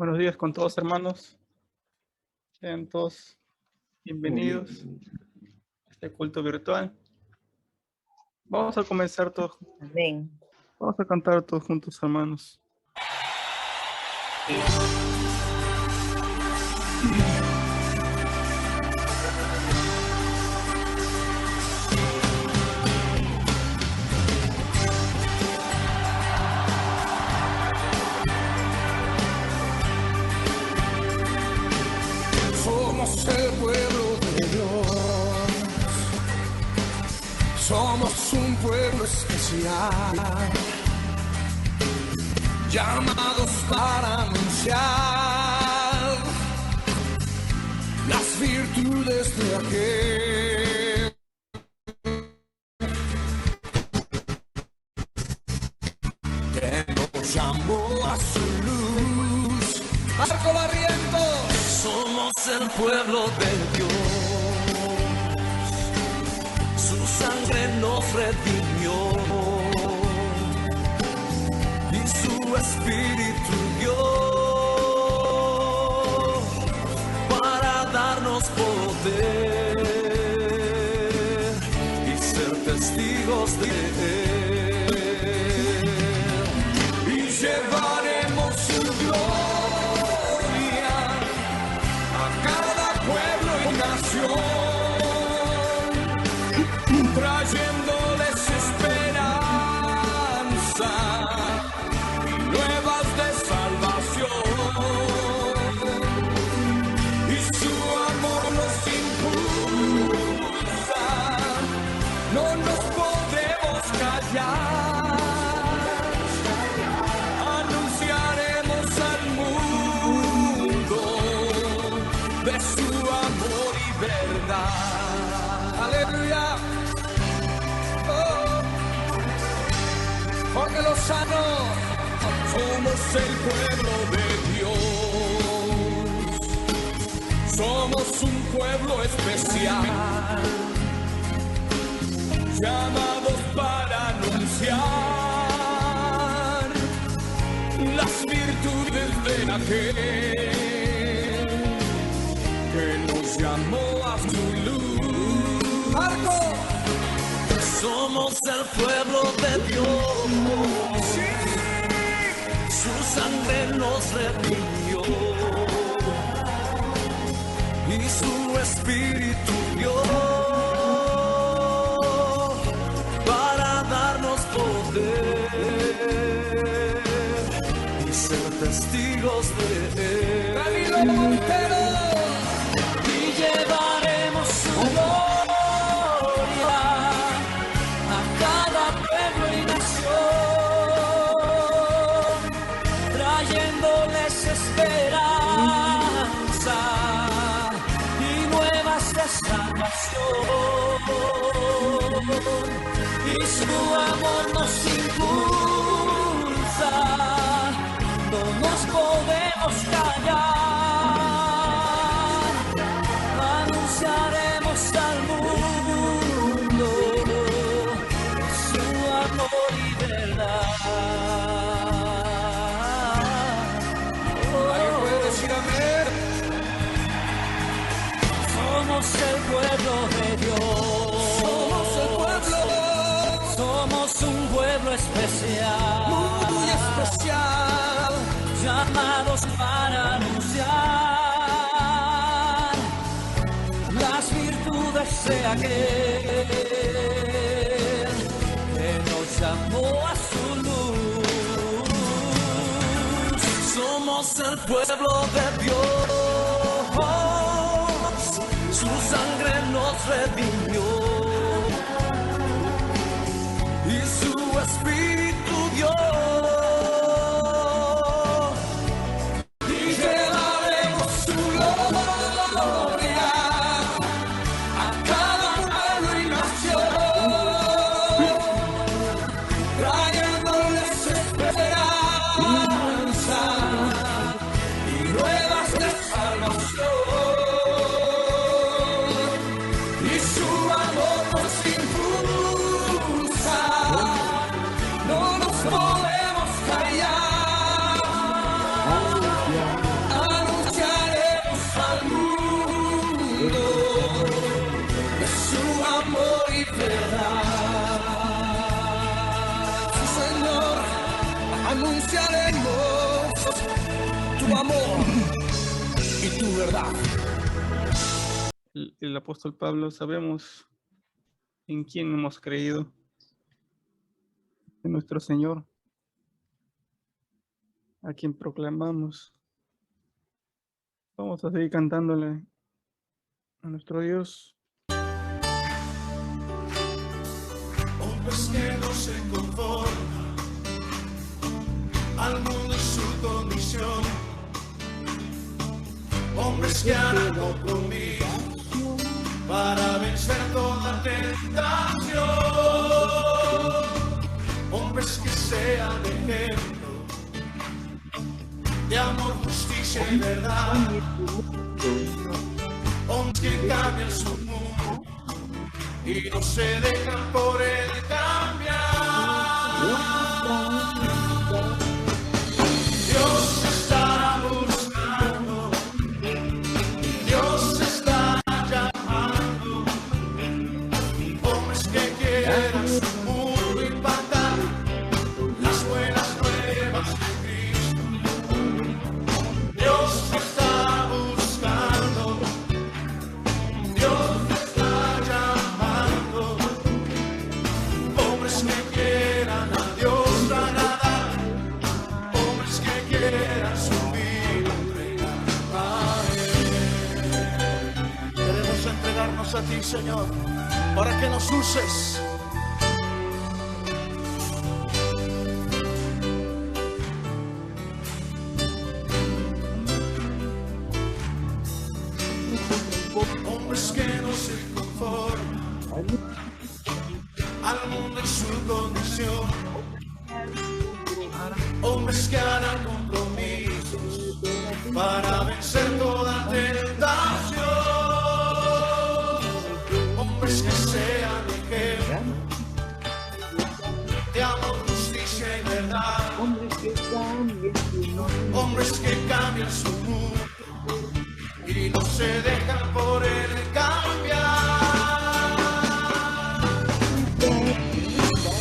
Buenos días con todos, hermanos. Sean todos bienvenidos a este culto virtual. Vamos a comenzar todos. Amén. Vamos a cantar todos juntos, hermanos. Somos el pueblo de Dios, somos un pueblo especial, llamados para anunciar las virtudes de aquel que nos llamó a su luz. Marco Barrientos. Somos el pueblo de Dios, su sangre nos redimió y su espíritu dio para darnos poder y ser testigos de él y llevaremos su gloria. Trayéndoles esperanza y nuevas de salvación, y su amor nos impulsa, no nos podemos callar, anunciaremos al mundo de su amor y verdad. Aleluya. Porque los sanos somos el pueblo de Dios, somos un pueblo especial, llamados para anunciar las virtudes de aquel que nos llamó a su luz. Marco. Somos el pueblo de Dios, su sangre nos redimió y su espíritu dio para darnos poder y ser testigos de él. Danilo Montero. Y llevaremos su gloria esperanza y nuevas de salvación, y su amor nos impulsa, no nos podemos callar, anunciaremos al mundo su amor y verdad. Somos el pueblo de Dios, somos el pueblo, somos un pueblo especial, muy especial, llamados para anunciar las virtudes de aquel que nos llamó a su luz. Somos el pueblo de Dios, su sangre nos redimió y su espíritu dio. Y llevaremos su gloria a cada pueblo y nación, trayéndoles esperanza y nuevas de salvación. Y su y tu verdad. El apóstol Pablo, sabemos en quién hemos creído, en nuestro Señor, a quien proclamamos. Vamos a seguir cantándole a nuestro Dios. Hombres que no se conforman al mundo y su condición. Hombres que harán compromiso para vencer toda tentación. Hombres que sean ejemplo de amor, justicia y verdad. Hombres que cambian su mundo y no se dejan por él cambiar. Dios está buscando, Dios está llamando, hombres que quieran su mundo impactar, las buenas nuevas de Cristo. Dios está buscando, Dios está llamando, hombres que quieran a Dios agradar, hombres que quieran su vida entregar a Él. Queremos entregarnos a ti, Señor, para que nos uses. Hombres que no se conforman al mundo y su condición. Hombres que harán compromisos para vencer toda tentación. Hombres que sean ejemplo de amor, justicia y verdad. Hombres que cambian su mundo y no se dejan por él cambiar.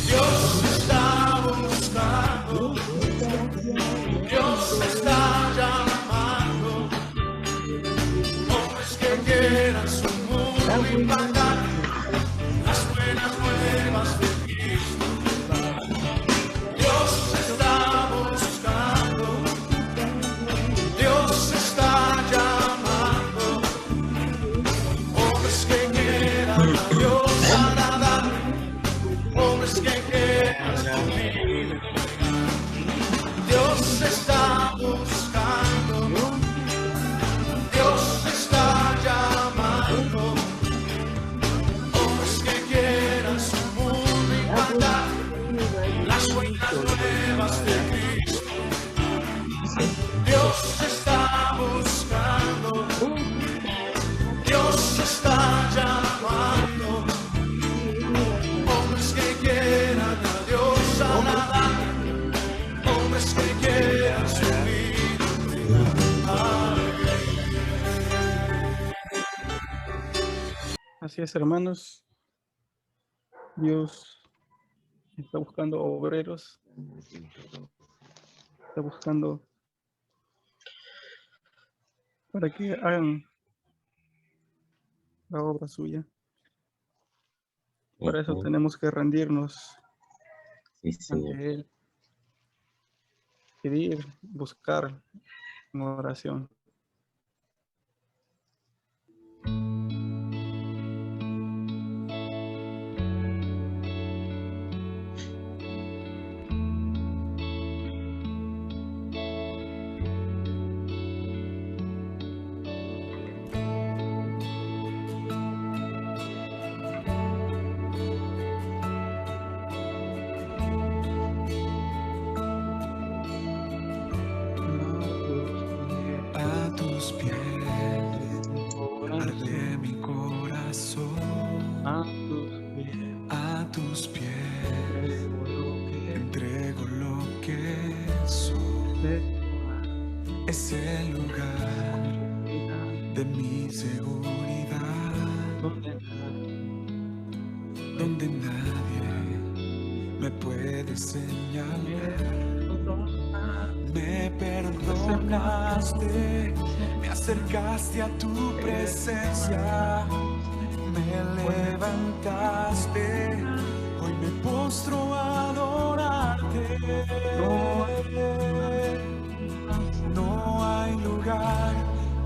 Dios está buscando, Dios está llamando, hombres que quieran su mundo impactar, las buenas nuevas de Cristo. Dios está buscando, Dios está llamando, hombres que quieran a Dios agradar, hombres que quieran su vida. Dios está buscando, Dios está llamando, hombres que quieran su mundo impactar, las buenas nuevas de Cristo. Dios está buscando, Dios está llamando, hombres que quieran a Dios agradar, hombres que quieran su vida entregar. Así es, hermanos. Dios está buscando obreros, está buscando para que hagan la obra suya. Para eso tenemos que rendirnos Sí, Señor. ante Él, pedir, buscar en oración. A tus pies arde mi corazón, A tus pies a tus pies entrego lo que soy. Es el lugar de mi seguridad, donde nadie me puede señalar. Me perdonas perdonaste, me acercaste a tu presencia, me levantaste, hoy me postro a adorarte. No hay lugar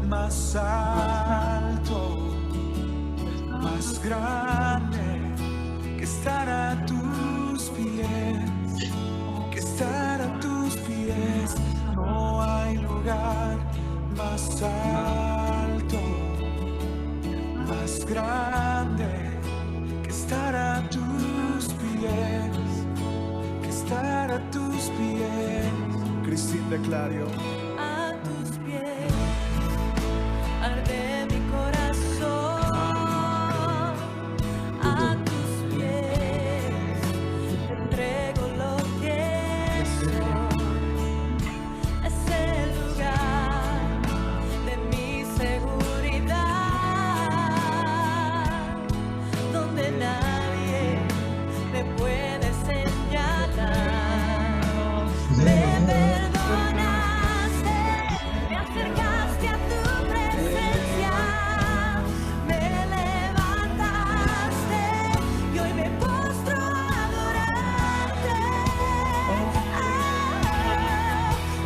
más alto, más grande que estar a tus pies, que estar a tus pies. No hay lugar más alto, más grande que estar a tus pies, que estar a tus pies. Cristina de Clario. A tus pies arde mi corazón, a tus pies entrego lo que soy. Es el lugar de mi seguridad, donde nadie me puede señalar. Me perdonaste, me acercaste a tu presencia, me levantaste y hoy me postro a adorarte.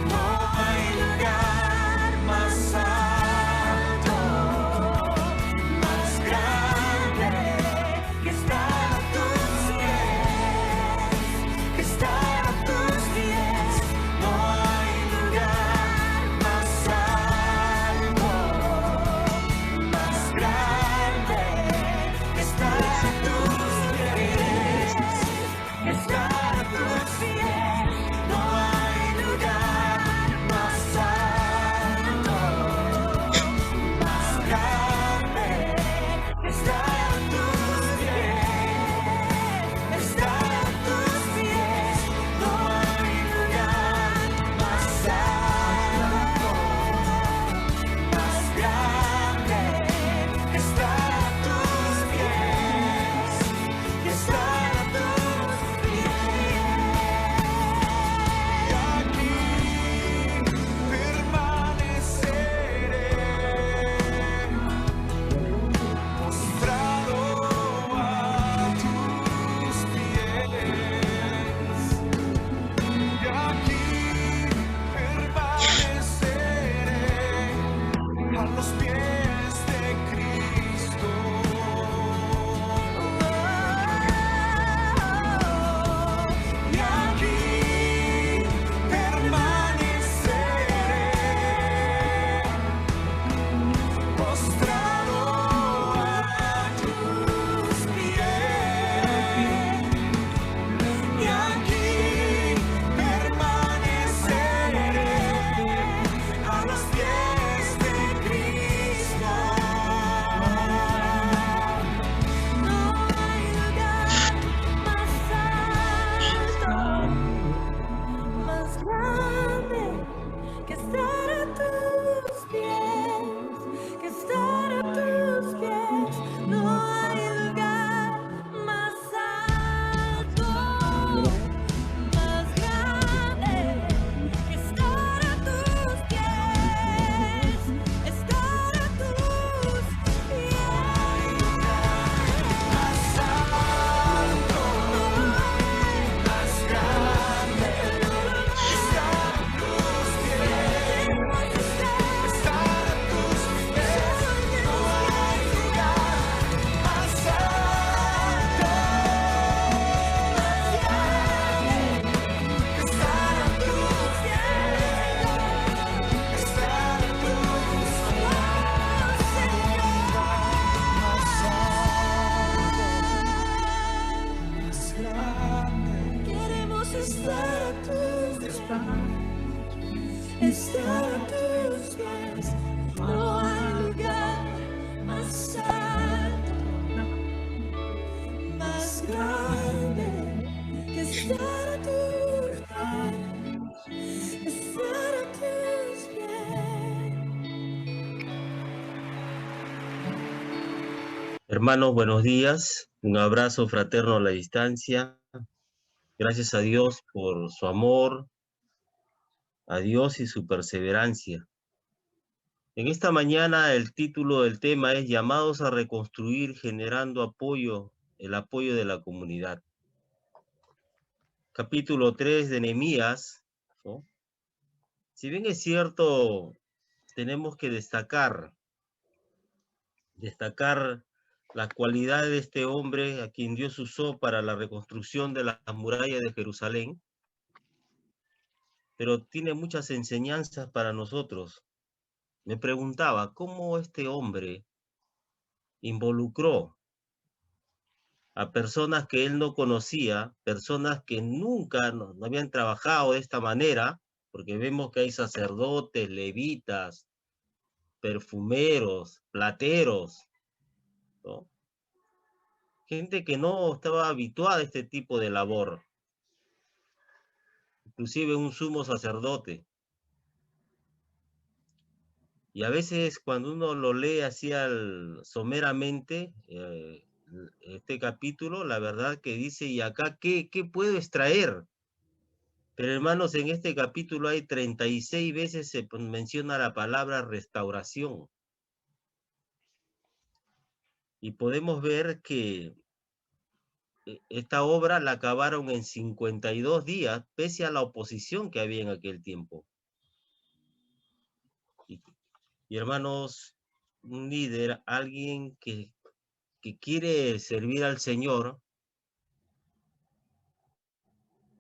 No hay lugar más alto, más grande que estar a tus pies, que estar a tus pies. No hay lugar más alto, más grande que estar a tus pies, que estar a tus pies. No hay lugar más alto, más grande que estar a tus pies, estar a tus pies. No hay lugar más alto, más grande que estar a tus pies, que estar a tus pies. Y aquí permaneceré, postrado a tus pies. Y aquí permaneceré a los pies de Cristo. Y aquí permaneceré, postrado a tus pies. Y aquí permaneceré a los pies de Cristo. No hay lugar más alto, más grande que estar a tus pies, que estar a tus pies. No hay lugar más alto, más grande que estar a tus pies, estar a tus pies. Más alto, más grande, estar a tus pies, estar a tus pies. No hay lugar más alto, más grande, estar a tus pies, estar a tus pies. Más grande. Queremos estar a tus pies, estar a tus pies. No hay lugar más alto, más grande que estar a tus pies, estar a tus pies. Hermanos, buenos días. Un abrazo fraterno a la distancia. Gracias a Dios por su amor, a Dios y su perseverancia. En esta mañana el título del tema es Llamados a reconstruir generando apoyo, el apoyo de la comunidad. Capítulo 3 de Nehemías, ¿no? Si bien es cierto, tenemos que destacar las cualidades de este hombre a quien Dios usó para la reconstrucción de las murallas de Jerusalén, pero tiene muchas enseñanzas para nosotros. Me preguntaba cómo este hombre involucró a personas que él no conocía, personas que nunca no habían trabajado de esta manera, porque vemos que hay sacerdotes, levitas, perfumeros, plateros, ¿no? Gente que no estaba habituada a este tipo de labor, inclusive un sumo sacerdote. Y a veces cuando uno lo lee así someramente, este capítulo, la verdad que dice, ¿y acá qué puedo extraer? Pero hermanos, en este capítulo hay 36 veces se menciona la palabra restauración. Y podemos ver que esta obra la acabaron en 52 días, pese a la oposición que había en aquel tiempo. Y hermanos, un líder, alguien que quiere servir al Señor,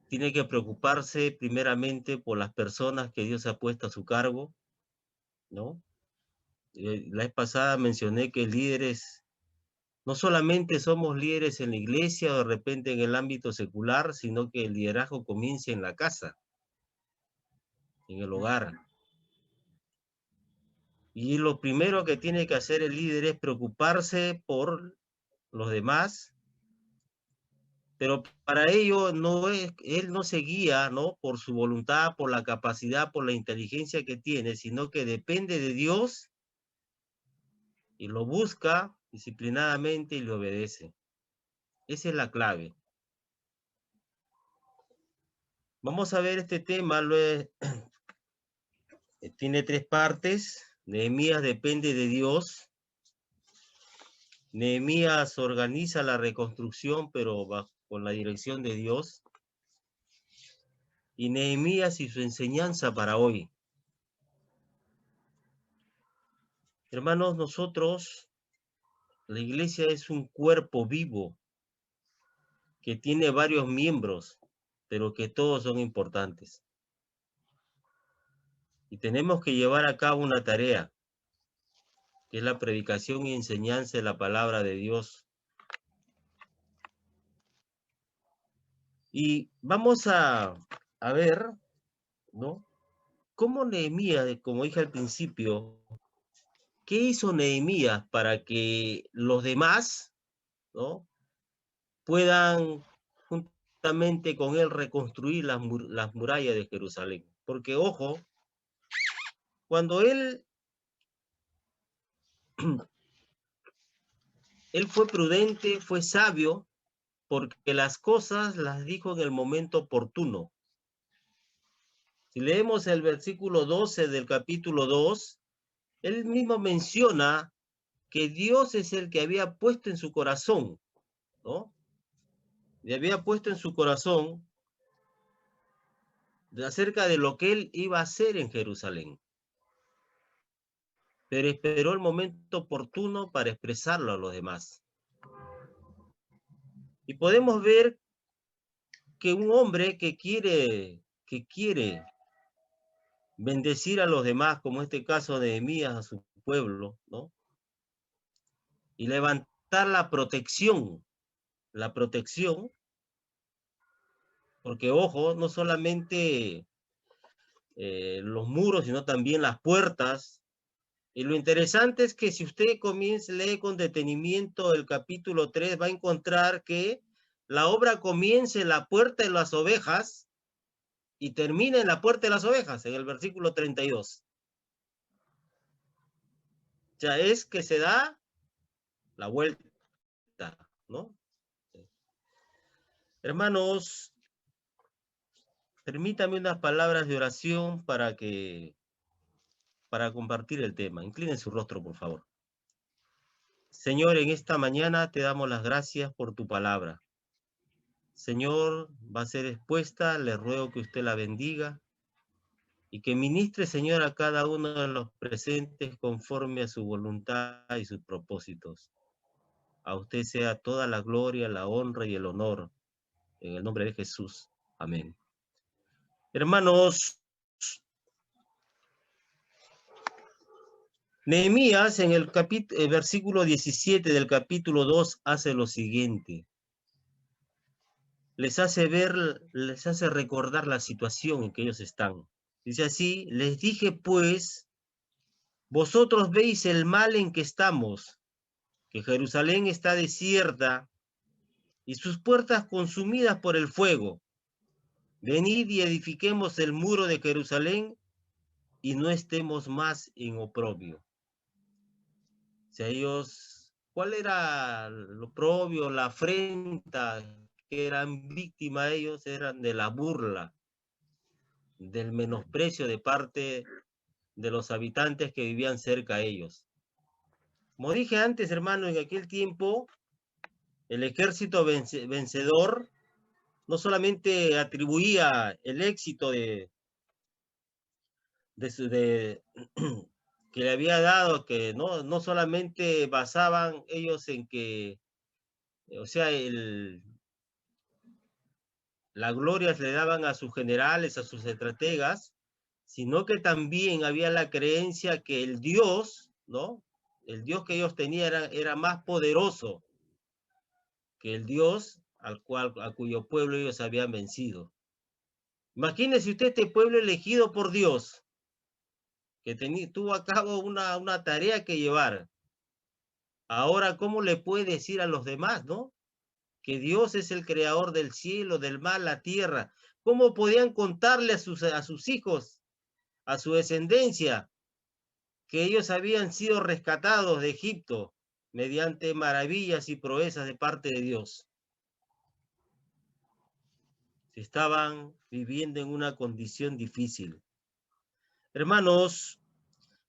tiene que preocuparse primeramente por las personas que Dios ha puesto a su cargo, ¿no? La vez pasada mencioné que líderes, no solamente somos líderes en la iglesia o de repente en el ámbito secular, sino que el liderazgo comienza en la casa, en el hogar. Y lo primero que tiene que hacer el líder es preocuparse por los demás, pero para ello él no se guía, ¿no?, por su voluntad, por la capacidad, por la inteligencia que tiene, sino que depende de Dios y lo busca disciplinadamente y le obedece. Esa es la clave. Vamos a ver este tema, tiene 3 partes. Nehemías depende de Dios. Nehemías organiza la reconstrucción, pero con la dirección de Dios. Y Nehemías y su enseñanza para hoy. Hermanos, nosotros, la iglesia es un cuerpo vivo que tiene varios miembros, pero que todos son importantes. Y tenemos que llevar a cabo una tarea, que es la predicación y enseñanza de la palabra de Dios. Y vamos a ver, ¿no?, cómo Nehemías, como dije al principio, ¿qué hizo Nehemías para que los demás, ¿no?, puedan juntamente con él reconstruir las murallas de Jerusalén? Porque, ojo, cuando él fue prudente, fue sabio, porque las cosas las dijo en el momento oportuno. Si leemos el versículo 12 del capítulo 2, él mismo menciona que Dios es el que había puesto en su corazón, ¿no? Le había puesto en su corazón acerca de lo que él iba a hacer en Jerusalén. Pero esperó el momento oportuno para expresarlo a los demás. Y podemos ver que un hombre que quiere bendecir a los demás, como este caso de Nehemías a su pueblo, ¿no?, y levantar la protección, porque, ojo, no solamente los muros, sino también las puertas. Y lo interesante es que si usted lee con detenimiento el capítulo 3, va a encontrar que la obra comienza en la puerta de las ovejas y termina en la puerta de las ovejas, en el versículo 32. Ya es que se da la vuelta, ¿no? Hermanos, Permítame unas palabras de oración para compartir el tema. Inclinen su rostro, por favor. Señor, en esta mañana te damos las gracias por tu palabra. Señor, va a ser expuesta, le ruego que usted la bendiga y que ministre, Señor, a cada uno de los presentes conforme a su voluntad y sus propósitos. A usted sea toda la gloria, la honra y el honor. En el nombre de Jesús. Amén. Hermanos, Nehemías en el versículo 17 del capítulo 2 hace lo siguiente. Les hace recordar la situación en que ellos están. Dice así: les dije pues, vosotros veis el mal en que estamos, que Jerusalén está desierta y sus puertas consumidas por el fuego. Venid y edifiquemos el muro de Jerusalén y no estemos más en oprobio. O sea, ellos, ¿cuál era el oprobio, la afrenta que eran víctimas ellos? Eran de la burla, del menosprecio de parte de los habitantes que vivían cerca a ellos. Como dije antes, hermano, en aquel tiempo, el ejército vencedor no solamente atribuía el éxito que le había dado, que no solamente basaban ellos en que, o sea, la gloria le daban a sus generales, a sus estrategas, sino que también había la creencia que el Dios, ¿no? El Dios que ellos tenían era más poderoso que el Dios a cuyo pueblo ellos habían vencido. Imagínese usted este pueblo elegido por Dios, que tuvo a cabo una tarea que llevar. Ahora, ¿cómo le puede decir a los demás, no? Que Dios es el creador del cielo, del mar, la tierra. ¿Cómo podían contarle a sus hijos, a su descendencia, que ellos habían sido rescatados de Egipto mediante maravillas y proezas de parte de Dios? Estaban viviendo en una condición difícil. Hermanos,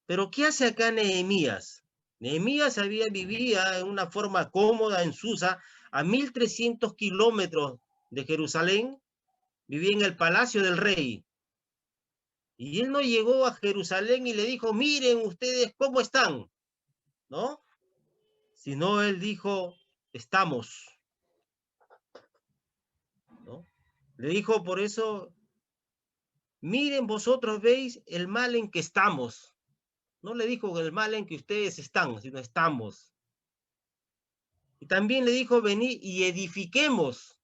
¿pero qué hace acá Nehemías? Nehemías vivía en una forma cómoda en Susa, a 1300 kilómetros de Jerusalén, vivía en el palacio del rey. Y él no llegó a Jerusalén y le dijo, miren ustedes cómo están, ¿no? Sino él dijo, estamos, ¿no? Le dijo por eso, miren vosotros veis el mal en que estamos. No le dijo el mal en que ustedes están, sino estamos. Y también le dijo, venid y edifiquemos.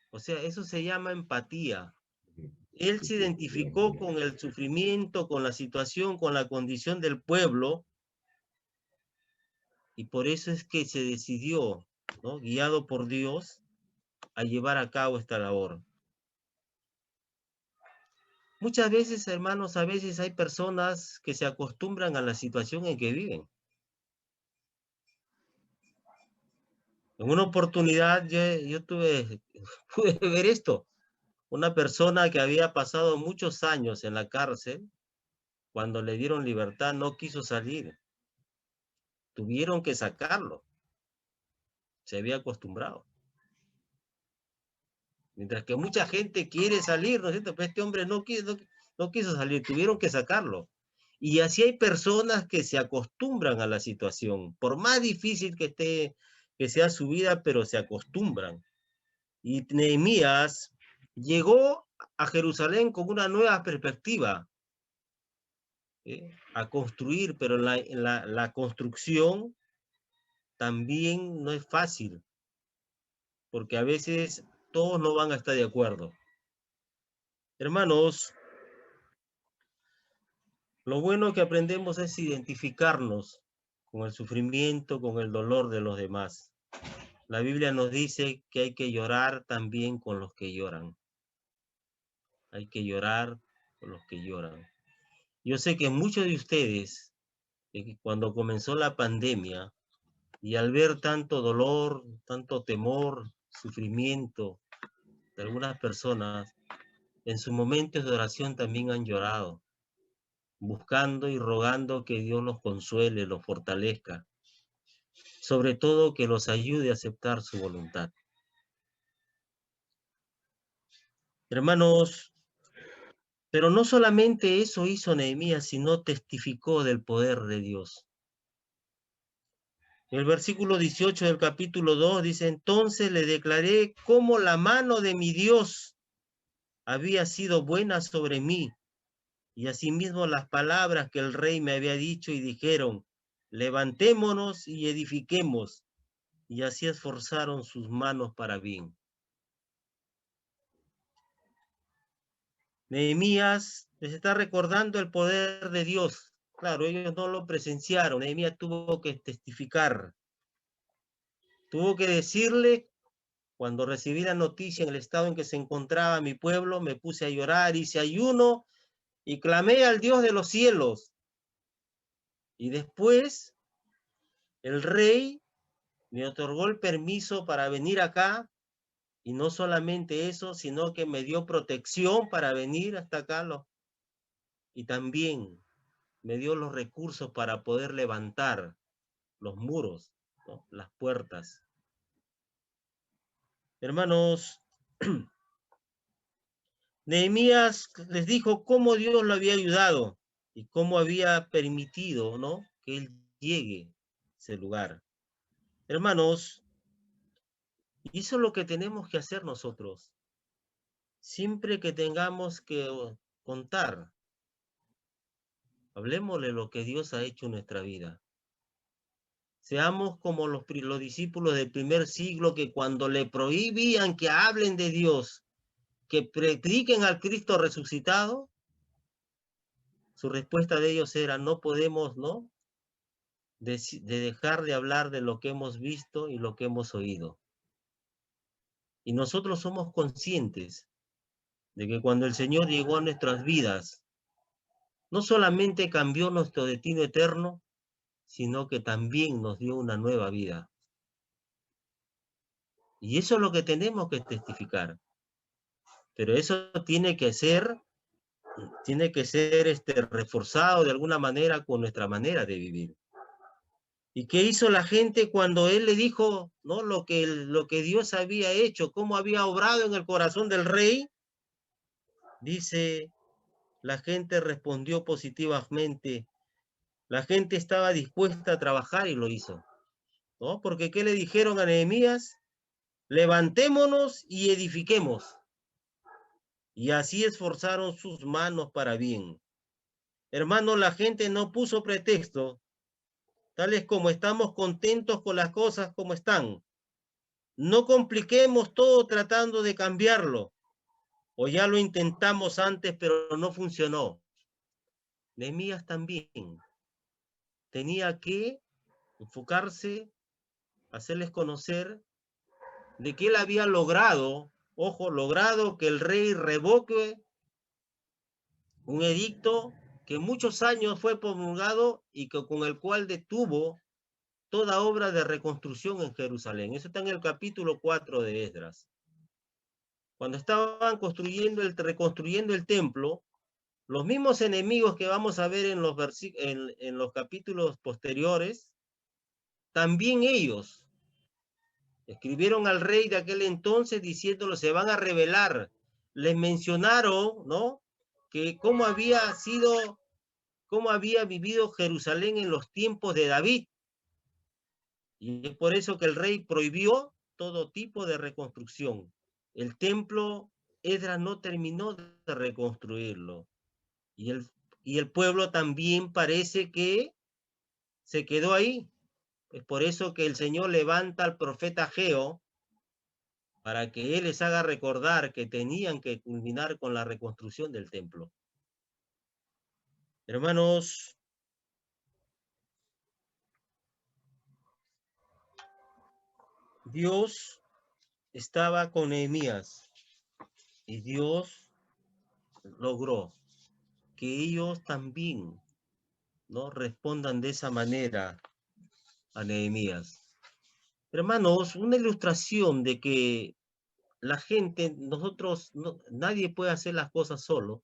O sea, eso se llama empatía. Él se identificó con el sufrimiento, con la situación, con la condición del pueblo. Y por eso es que se decidió, ¿no?, guiado por Dios, a llevar a cabo esta labor. Muchas veces, hermanos, a veces hay personas que se acostumbran a la situación en que viven. En una oportunidad yo pude ver esto. Una persona que había pasado muchos años en la cárcel, cuando le dieron libertad, no quiso salir. Tuvieron que sacarlo. Se había acostumbrado. Mientras que mucha gente quiere salir, ¿no es cierto? Pero este hombre no quiso salir, tuvieron que sacarlo. Y así hay personas que se acostumbran a la situación, por más difícil que sea su vida, pero se acostumbran. Y Nehemías llegó a Jerusalén con una nueva perspectiva, a construir, pero la construcción también no es fácil, porque a veces todos no van a estar de acuerdo. Hermanos, lo bueno que aprendemos es identificarnos con el sufrimiento, con el dolor de los demás. La Biblia nos dice que hay que llorar también con los que lloran. Hay que llorar con los que lloran. Yo sé que muchos de ustedes, cuando comenzó la pandemia, y al ver tanto dolor, tanto temor, sufrimiento, de algunas personas en sus momentos de oración también han llorado, buscando y rogando que Dios los consuele, los fortalezca, sobre todo que los ayude a aceptar su voluntad. Hermanos, pero no solamente eso hizo Nehemías, sino testificó del poder de Dios. El versículo 18 del capítulo 2 dice: entonces le declaré cómo la mano de mi Dios había sido buena sobre mí, y asimismo las palabras que el rey me había dicho, y dijeron: levantémonos y edifiquemos, y así esforzaron sus manos para bien. Nehemías les está recordando el poder de Dios. Claro, ellos no lo presenciaron. Nehemías tuvo que testificar. Tuvo que decirle: cuando recibí la noticia en el estado en que se encontraba mi pueblo, me puse a llorar, hice ayuno y clamé al Dios de los cielos. Y después el rey me otorgó el permiso para venir acá, y no solamente eso, sino que me dio protección para venir hasta acá, y también me dio los recursos para poder levantar los muros, ¿no? Las puertas. Hermanos, Nehemías les dijo cómo Dios lo había ayudado y cómo había permitido, ¿no?, que él llegue a ese lugar. Hermanos, y eso es lo que tenemos que hacer nosotros. Siempre que tengamos que contar, hablemosle lo que Dios ha hecho en nuestra vida. Seamos como los discípulos del primer siglo, que cuando le prohibían que hablen de Dios, que prediquen al Cristo resucitado, su respuesta de ellos era: no podemos, ¿no?, de dejar de hablar de lo que hemos visto y lo que hemos oído. Y nosotros somos conscientes de que cuando el Señor llegó a nuestras vidas, no solamente cambió nuestro destino eterno, sino que también nos dio una nueva vida. Y eso es lo que tenemos que testificar. Pero eso tiene que ser reforzado de alguna manera con nuestra manera de vivir. ¿Y qué hizo la gente cuando él le dijo, ¿no?, lo que Dios había hecho, cómo había obrado en el corazón del rey? Dice, la gente respondió positivamente. La gente estaba dispuesta a trabajar y lo hizo, ¿no? Porque ¿qué le dijeron a Nehemías? Levantémonos y edifiquemos. Y así esforzaron sus manos para bien. Hermanos, la gente no puso pretexto, tales como estamos contentos con las cosas como están. No compliquemos todo tratando de cambiarlo. O ya lo intentamos antes, pero no funcionó. Nehemías también tenía que enfocarse, hacerles conocer de que él había logrado, ojo, logrado que el rey revoque un edicto que muchos años fue promulgado y que, con el cual detuvo toda obra de reconstrucción en Jerusalén. Eso está en el capítulo 4 de Esdras. Cuando estaban reconstruyendo el templo, los mismos enemigos que vamos a ver en los capítulos posteriores, también ellos escribieron al rey de aquel entonces diciéndolo: se van a rebelar. Les mencionaron, ¿no?, que cómo había vivido Jerusalén en los tiempos de David. Y es por eso que el rey prohibió todo tipo de reconstrucción. El templo, Esdras no terminó de reconstruirlo. Y el pueblo también parece que se quedó ahí. Es por eso que el Señor levanta al profeta Ageo para que él les haga recordar que tenían que culminar con la reconstrucción del templo. Hermanos, Dios estaba con Nehemías y Dios logró que ellos también, ¿no?, respondan de esa manera a Nehemías. Hermanos, una ilustración de que la gente, nosotros, nadie puede hacer las cosas solo.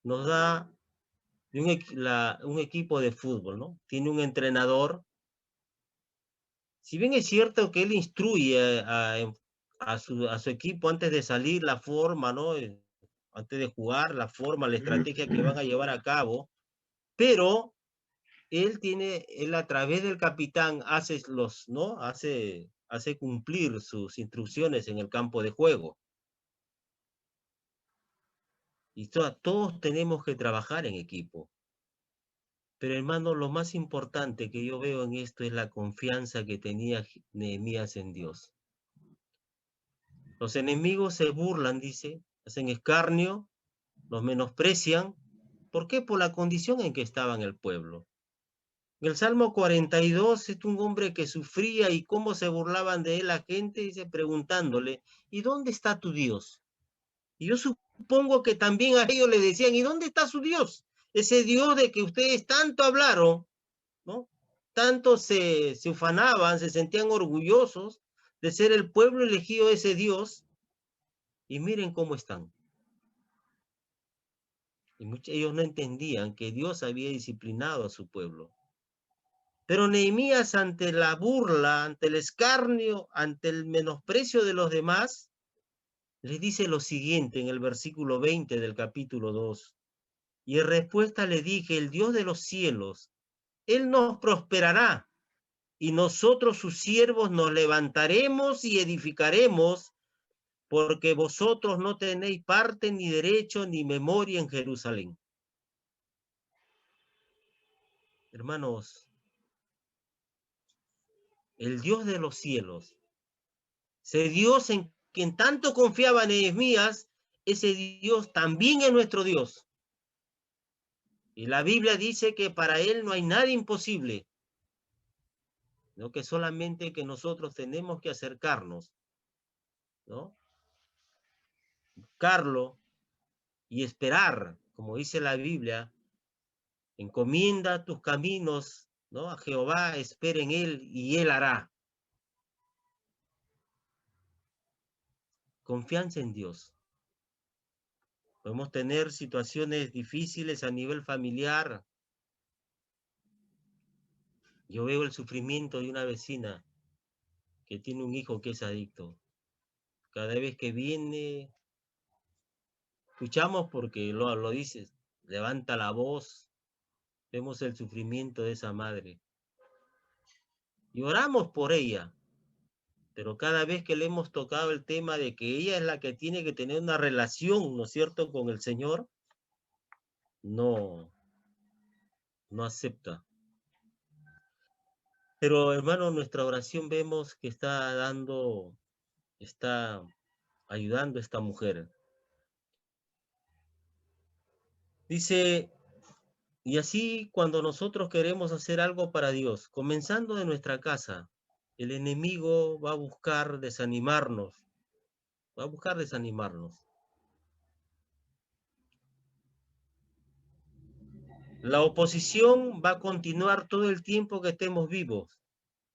Nos da un equipo de fútbol, ¿no? Tiene un entrenador. Si bien es cierto que él instruye a su equipo antes de salir, la forma, ¿no? Antes de jugar, la forma, la estrategia que van a llevar a cabo, pero él a través del capitán ¿no? Hace cumplir sus instrucciones en el campo de juego. Y todos tenemos que trabajar en equipo. Pero hermano, lo más importante que yo veo en esto es la confianza que tenía Nehemías en Dios. Los enemigos se burlan, dice, hacen escarnio, los menosprecian. ¿Por qué? Por la condición en que estaba en el pueblo. En el Salmo 42 es un hombre que sufría y cómo se burlaban de él la gente, dice, preguntándole, ¿y dónde está tu Dios? Y yo supongo que también a ellos le decían, ¿y dónde está su Dios? Ese Dios de que ustedes tanto hablaron, ¿no? Tanto se ufanaban, se sentían orgullosos de ser el pueblo elegido de ese Dios, y miren cómo están. Y ellos no entendían que Dios había disciplinado a su pueblo. Pero Nehemías, ante la burla, ante el escarnio, ante el menosprecio de los demás, les dice lo siguiente en el versículo 20 del capítulo 2. Y en respuesta le dije, el Dios de los cielos, Él nos prosperará, y nosotros sus siervos nos levantaremos y edificaremos, porque vosotros no tenéis parte ni derecho ni memoria en Jerusalén. Hermanos, el Dios de los cielos, ese Dios en quien tanto confiaba Nehemías, ese Dios también es nuestro Dios. Y la Biblia dice que para Él no hay nada imposible, ¿no? Que solamente que nosotros tenemos que acercarnos, ¿no? Buscarlo y esperar, como dice la Biblia, encomienda tus caminos, ¿no? A Jehová, espera en Él y Él hará. Confianza en Dios. Podemos tener situaciones difíciles a nivel familiar. Yo veo el sufrimiento de una vecina que tiene un hijo que es adicto. Cada vez que viene, escuchamos porque lo dices, levanta la voz, vemos el sufrimiento de esa madre. Y oramos por ella, pero cada vez que le hemos tocado el tema de que ella es la que tiene que tener una relación, ¿no es cierto?, con el Señor, no acepta. Pero hermano, nuestra oración vemos que está ayudando a esta mujer. Dice, y así cuando nosotros queremos hacer algo para Dios, comenzando de nuestra casa, el enemigo va a buscar desanimarnos. La oposición va a continuar todo el tiempo que estemos vivos.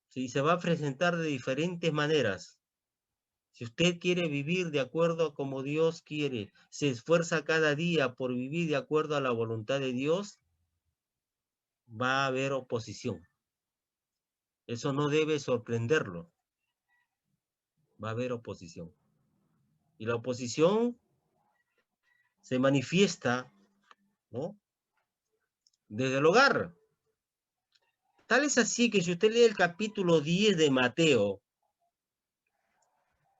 ¿Sí? Se va a presentar de diferentes maneras. Si usted quiere vivir de acuerdo a como Dios quiere, se esfuerza cada día por vivir de acuerdo a la voluntad de Dios, va a haber oposición. Eso no debe sorprenderlo. Va a haber oposición. Y la oposición se manifiesta, ¿no?, desde el hogar. Tal es así que si usted lee el capítulo 10 de Mateo,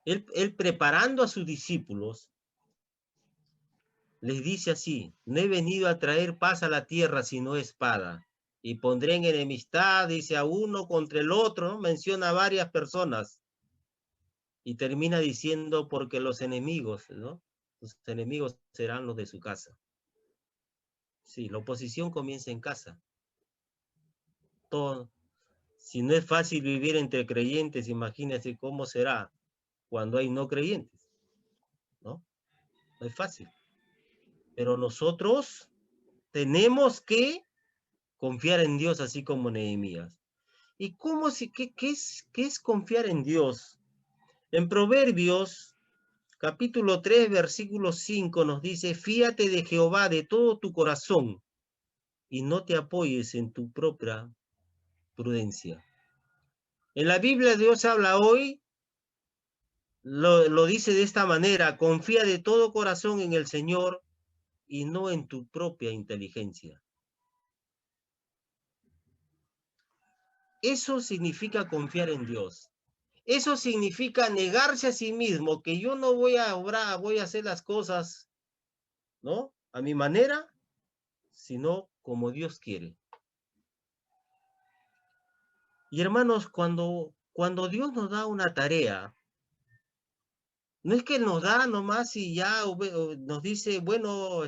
él preparando a sus discípulos, les dice así, no he venido a traer paz a la tierra sino espada, y pondré en enemistad, dice, a uno contra el otro, ¿no? Menciona a varias personas, y termina diciendo, porque los enemigos, ¿no?, los enemigos serán los de su casa. Sí, la oposición comienza en casa. Todo, si no es fácil vivir entre creyentes, imagínense cómo será cuando hay no creyentes, ¿no? No es fácil. Pero nosotros tenemos que confiar en Dios, así como Nehemías. ¿Y qué es confiar en Dios? En Proverbios capítulo 3, versículo 5 nos dice, fíate de Jehová de todo tu corazón y no te apoyes en tu propia prudencia. En la Biblia Dios habla hoy, lo dice de esta manera, confía de todo corazón en el Señor y no en tu propia inteligencia. Eso significa confiar en Dios. Eso significa negarse a sí mismo, que yo no voy a obrar, voy a hacer las cosas, ¿no? A mi manera, sino como Dios quiere. Y hermanos, cuando Dios nos da una tarea, no es que nos da nomás y ya nos dice, bueno,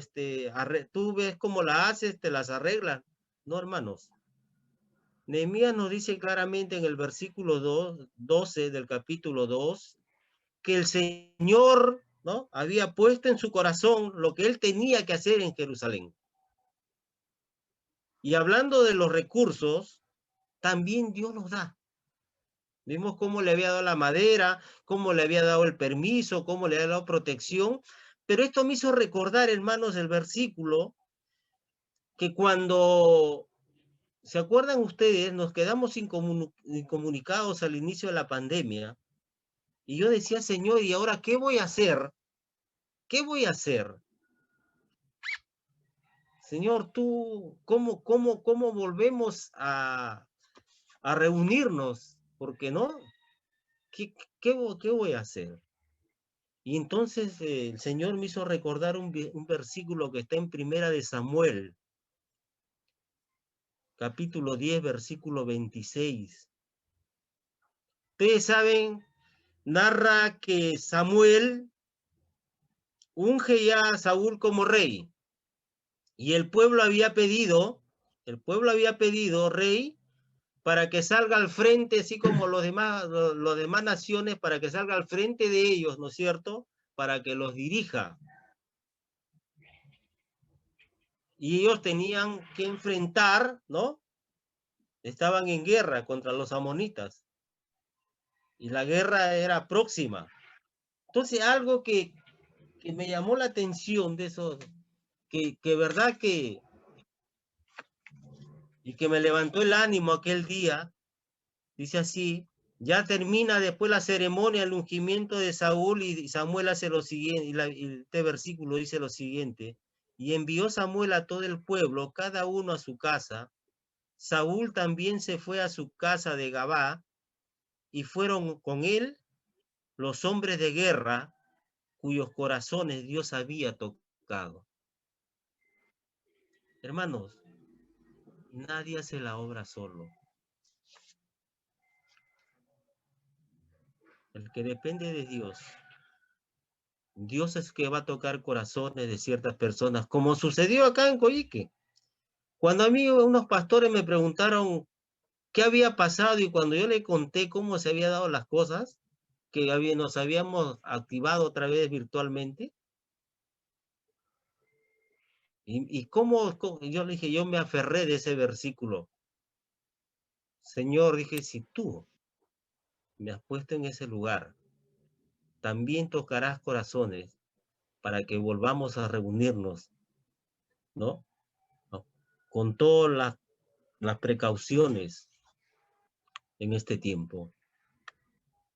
tú ves cómo la haces, te las arreglas. No, hermanos. Nehemías nos dice claramente en el versículo 12 del capítulo 2, que el Señor, ¿no?, había puesto en su corazón lo que él tenía que hacer en Jerusalén. Y hablando de los recursos, también Dios nos da. Vimos cómo le había dado la madera, cómo le había dado el permiso, cómo le había dado protección. Pero esto me hizo recordar, hermanos, el versículo que cuando, ¿se acuerdan ustedes? Nos quedamos incomunicados al inicio de la pandemia. Y yo decía, Señor, ¿y ahora qué voy a hacer? ¿Qué voy a hacer? Señor, tú, ¿cómo volvemos a reunirnos? Porque no, ¿qué voy a hacer? Y entonces el Señor me hizo recordar un versículo que está en Primera de Samuel, capítulo 10, versículo 26. Ustedes saben, narra que Samuel unge ya a Saúl como rey. Y el pueblo había pedido rey para que salga al frente, así como los demás naciones, para que salga al frente de ellos, ¿no es cierto?, para que los dirija. Y ellos tenían que enfrentar, ¿no? Estaban en guerra contra los amonitas. Y la guerra era próxima. Entonces, algo que me llamó la atención de eso, que verdad que, y que me levantó el ánimo aquel día, dice así, ya termina después la ceremonia, el ungimiento de Saúl, y Samuel hace lo siguiente, y este versículo dice lo siguiente, y envió Samuel a todo el pueblo, cada uno a su casa. Saúl también se fue a su casa de Gabá, y fueron con él los hombres de guerra, cuyos corazones Dios había tocado. Hermanos, nadie hace la obra solo. El que depende de Dios, Dios es que va a tocar corazones de ciertas personas, como sucedió acá en Coyique. Cuando a mí unos pastores me preguntaron qué había pasado y cuando yo le conté cómo se había dado las cosas, que nos habíamos activado otra vez virtualmente, y cómo yo le dije, yo me aferré de ese versículo. Señor, dije, si tú me has puesto en ese lugar, también tocarás corazones para que volvamos a reunirnos, ¿no? Con todas las precauciones en este tiempo.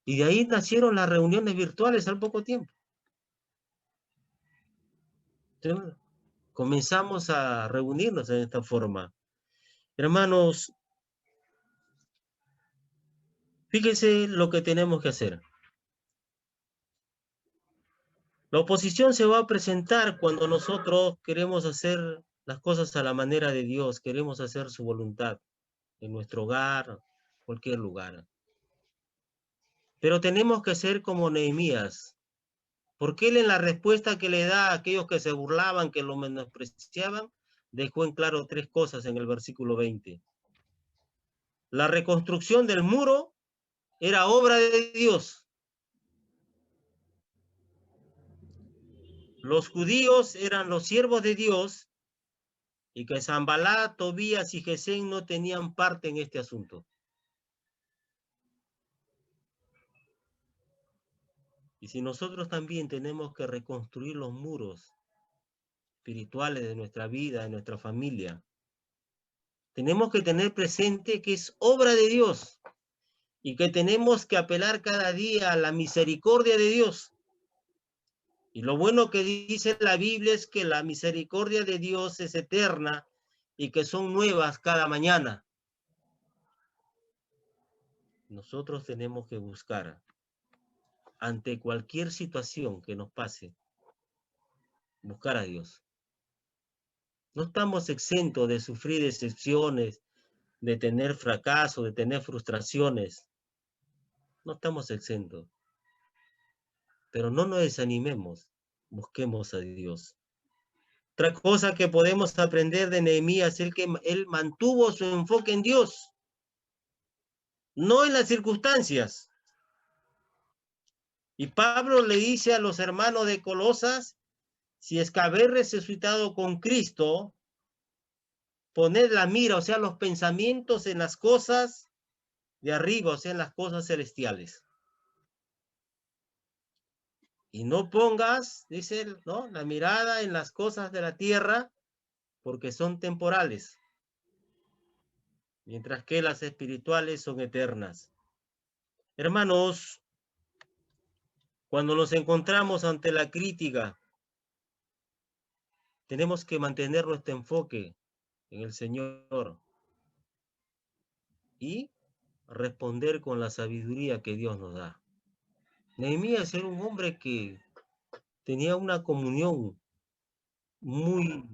Y de ahí nacieron las reuniones virtuales al poco tiempo. Entonces, comenzamos a reunirnos en esta forma. Hermanos, fíjense lo que tenemos que hacer. La oposición se va a presentar cuando nosotros queremos hacer las cosas a la manera de Dios, queremos hacer su voluntad en nuestro hogar, cualquier lugar. Pero tenemos que ser como Nehemías, porque él en la respuesta que le da a aquellos que se burlaban, que lo menospreciaban, dejó en claro tres cosas en el versículo 20. La reconstrucción del muro era obra de Dios. Los judíos eran los siervos de Dios y que Sanballat, Tobías y Gesén no tenían parte en este asunto. Y si nosotros también tenemos que reconstruir los muros espirituales de nuestra vida, de nuestra familia, tenemos que tener presente que es obra de Dios y que tenemos que apelar cada día a la misericordia de Dios. Y lo bueno que dice la Biblia es que la misericordia de Dios es eterna y que son nuevas cada mañana. Nosotros tenemos que buscar, ante cualquier situación que nos pase, buscar a Dios. No estamos exentos de sufrir decepciones, de tener fracaso, de tener frustraciones. No estamos exentos. Pero no nos desanimemos, busquemos a Dios. Otra cosa que podemos aprender de Nehemías es que él mantuvo su enfoque en Dios, no en las circunstancias. Y Pablo le dice a los hermanos de Colosas, si es que haber resucitado con Cristo, poned la mira, o sea, los pensamientos en las cosas de arriba, o sea, en las cosas celestiales. Y no pongas, dice él, ¿no?, la mirada en las cosas de la tierra, porque son temporales, mientras que las espirituales son eternas. Hermanos, cuando nos encontramos ante la crítica, tenemos que mantener nuestro enfoque en el Señor y responder con la sabiduría que Dios nos da. Nehemías era un hombre que tenía una comunión muy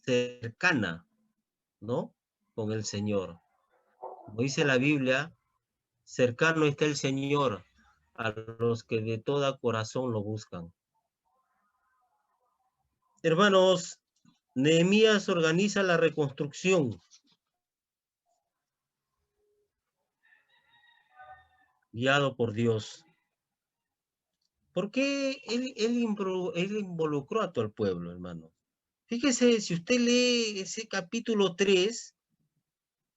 cercana, ¿no?, con el Señor. Como dice la Biblia, cercano está el Señor a los que de todo corazón lo buscan. Hermanos, Nehemías organiza la reconstrucción. Guiado por Dios. ¿Por qué él involucró a todo el pueblo, hermano? Fíjese, si usted lee ese capítulo 3,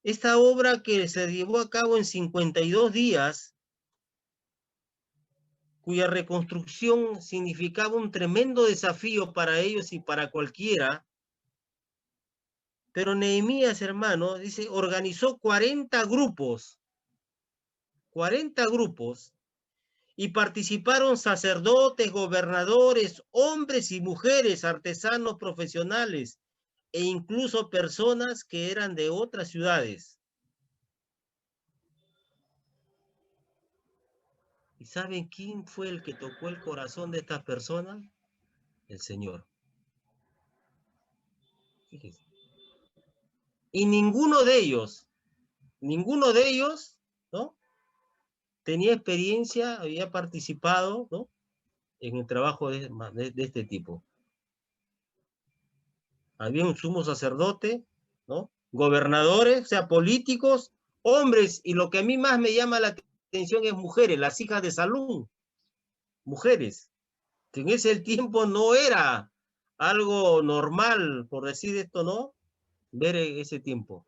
esta obra que se llevó a cabo en 52 días, cuya reconstrucción significaba un tremendo desafío para ellos y para cualquiera, pero Nehemías, hermano, dice, organizó 40 grupos, y participaron sacerdotes, gobernadores, hombres y mujeres, artesanos profesionales, e incluso personas que eran de otras ciudades. ¿Y saben quién fue el que tocó el corazón de estas personas? El Señor. Fíjense. Y ninguno de ellos, ¿no?, tenía experiencia, había participado, ¿no?, en el trabajo de este tipo. Había un sumo sacerdote, ¿no?, gobernadores, o sea, políticos, hombres, y lo que a mí más me llama la atención es mujeres, las hijas de Salum, mujeres, que en ese tiempo no era algo normal, por decir esto, ¿no?, ver en ese tiempo.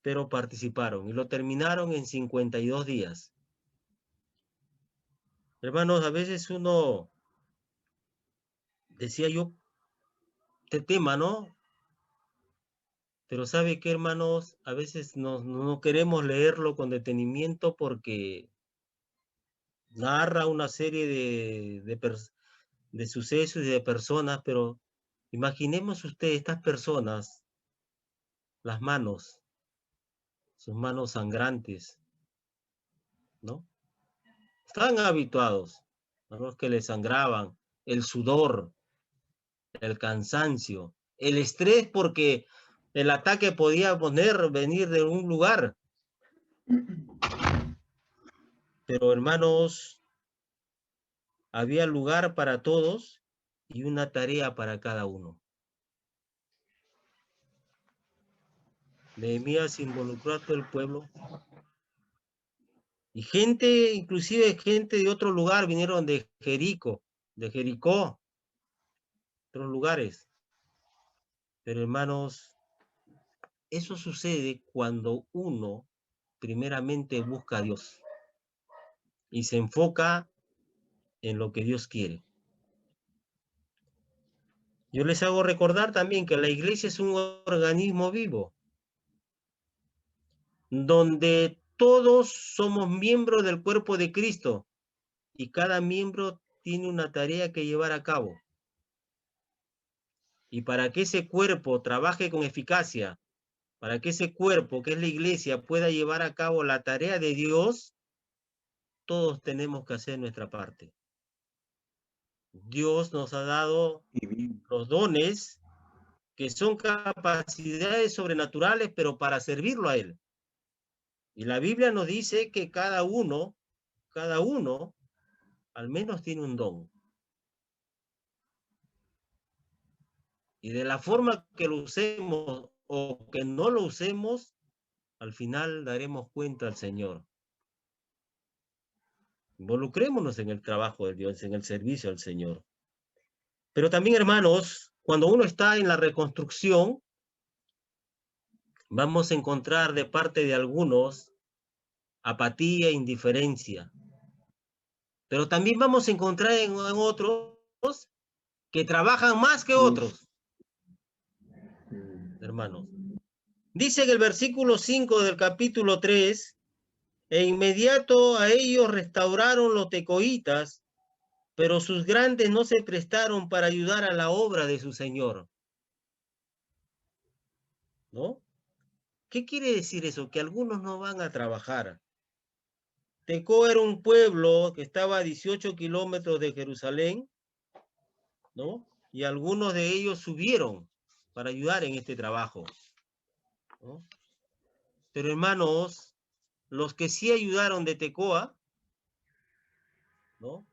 Pero participaron y lo terminaron en 52 días. Hermanos, a veces uno, decía yo, este tema, ¿no? Pero ¿sabe qué, hermanos? A veces no queremos leerlo con detenimiento porque narra una serie de sucesos y de personas, pero imaginemos usted estas personas, las manos, sus manos sangrantes, ¿no? Estaban habituados, ¿no?, que les sangraban, el sudor, el cansancio, el estrés, porque el ataque podía venir de un lugar. Pero, hermanos, había lugar para todos y una tarea para cada uno. Nehemías involucró a todo el pueblo. Y gente, inclusive gente de otro lugar, vinieron de Jericó, otros lugares. Pero, hermanos, eso sucede cuando uno primeramente busca a Dios. y se enfoca en lo que Dios quiere. Yo les hago recordar también que la iglesia es un organismo vivo, donde todos somos miembros del cuerpo de Cristo y cada miembro tiene una tarea que llevar a cabo. Y para que ese cuerpo trabaje con eficacia, para que ese cuerpo, que es la iglesia, pueda llevar a cabo la tarea de Dios, todos tenemos que hacer nuestra parte. Dios nos ha dado los dones que son capacidades sobrenaturales, pero para servirlo a Él. Y la Biblia nos dice que cada uno, al menos tiene un don. Y de la forma que lo usemos o que no lo usemos, al final daremos cuenta al Señor. Involucrémonos en el trabajo de Dios, en el servicio al Señor. Pero también, hermanos, cuando uno está en la reconstrucción, vamos a encontrar de parte de algunos apatía e indiferencia. Pero también vamos a encontrar en otros que trabajan más que otros. Hermanos. Dice en el versículo 5 del capítulo 3, e inmediato a ellos restauraron los tecoitas, pero sus grandes no se prestaron para ayudar a la obra de su Señor. ¿No? ¿Qué quiere decir eso? Que algunos no van a trabajar. Tecoa era un pueblo que estaba a 18 kilómetros de Jerusalén, ¿no? Y algunos de ellos subieron para ayudar en este trabajo, ¿no? Pero hermanos, los que sí ayudaron de Tecoa, ¿no?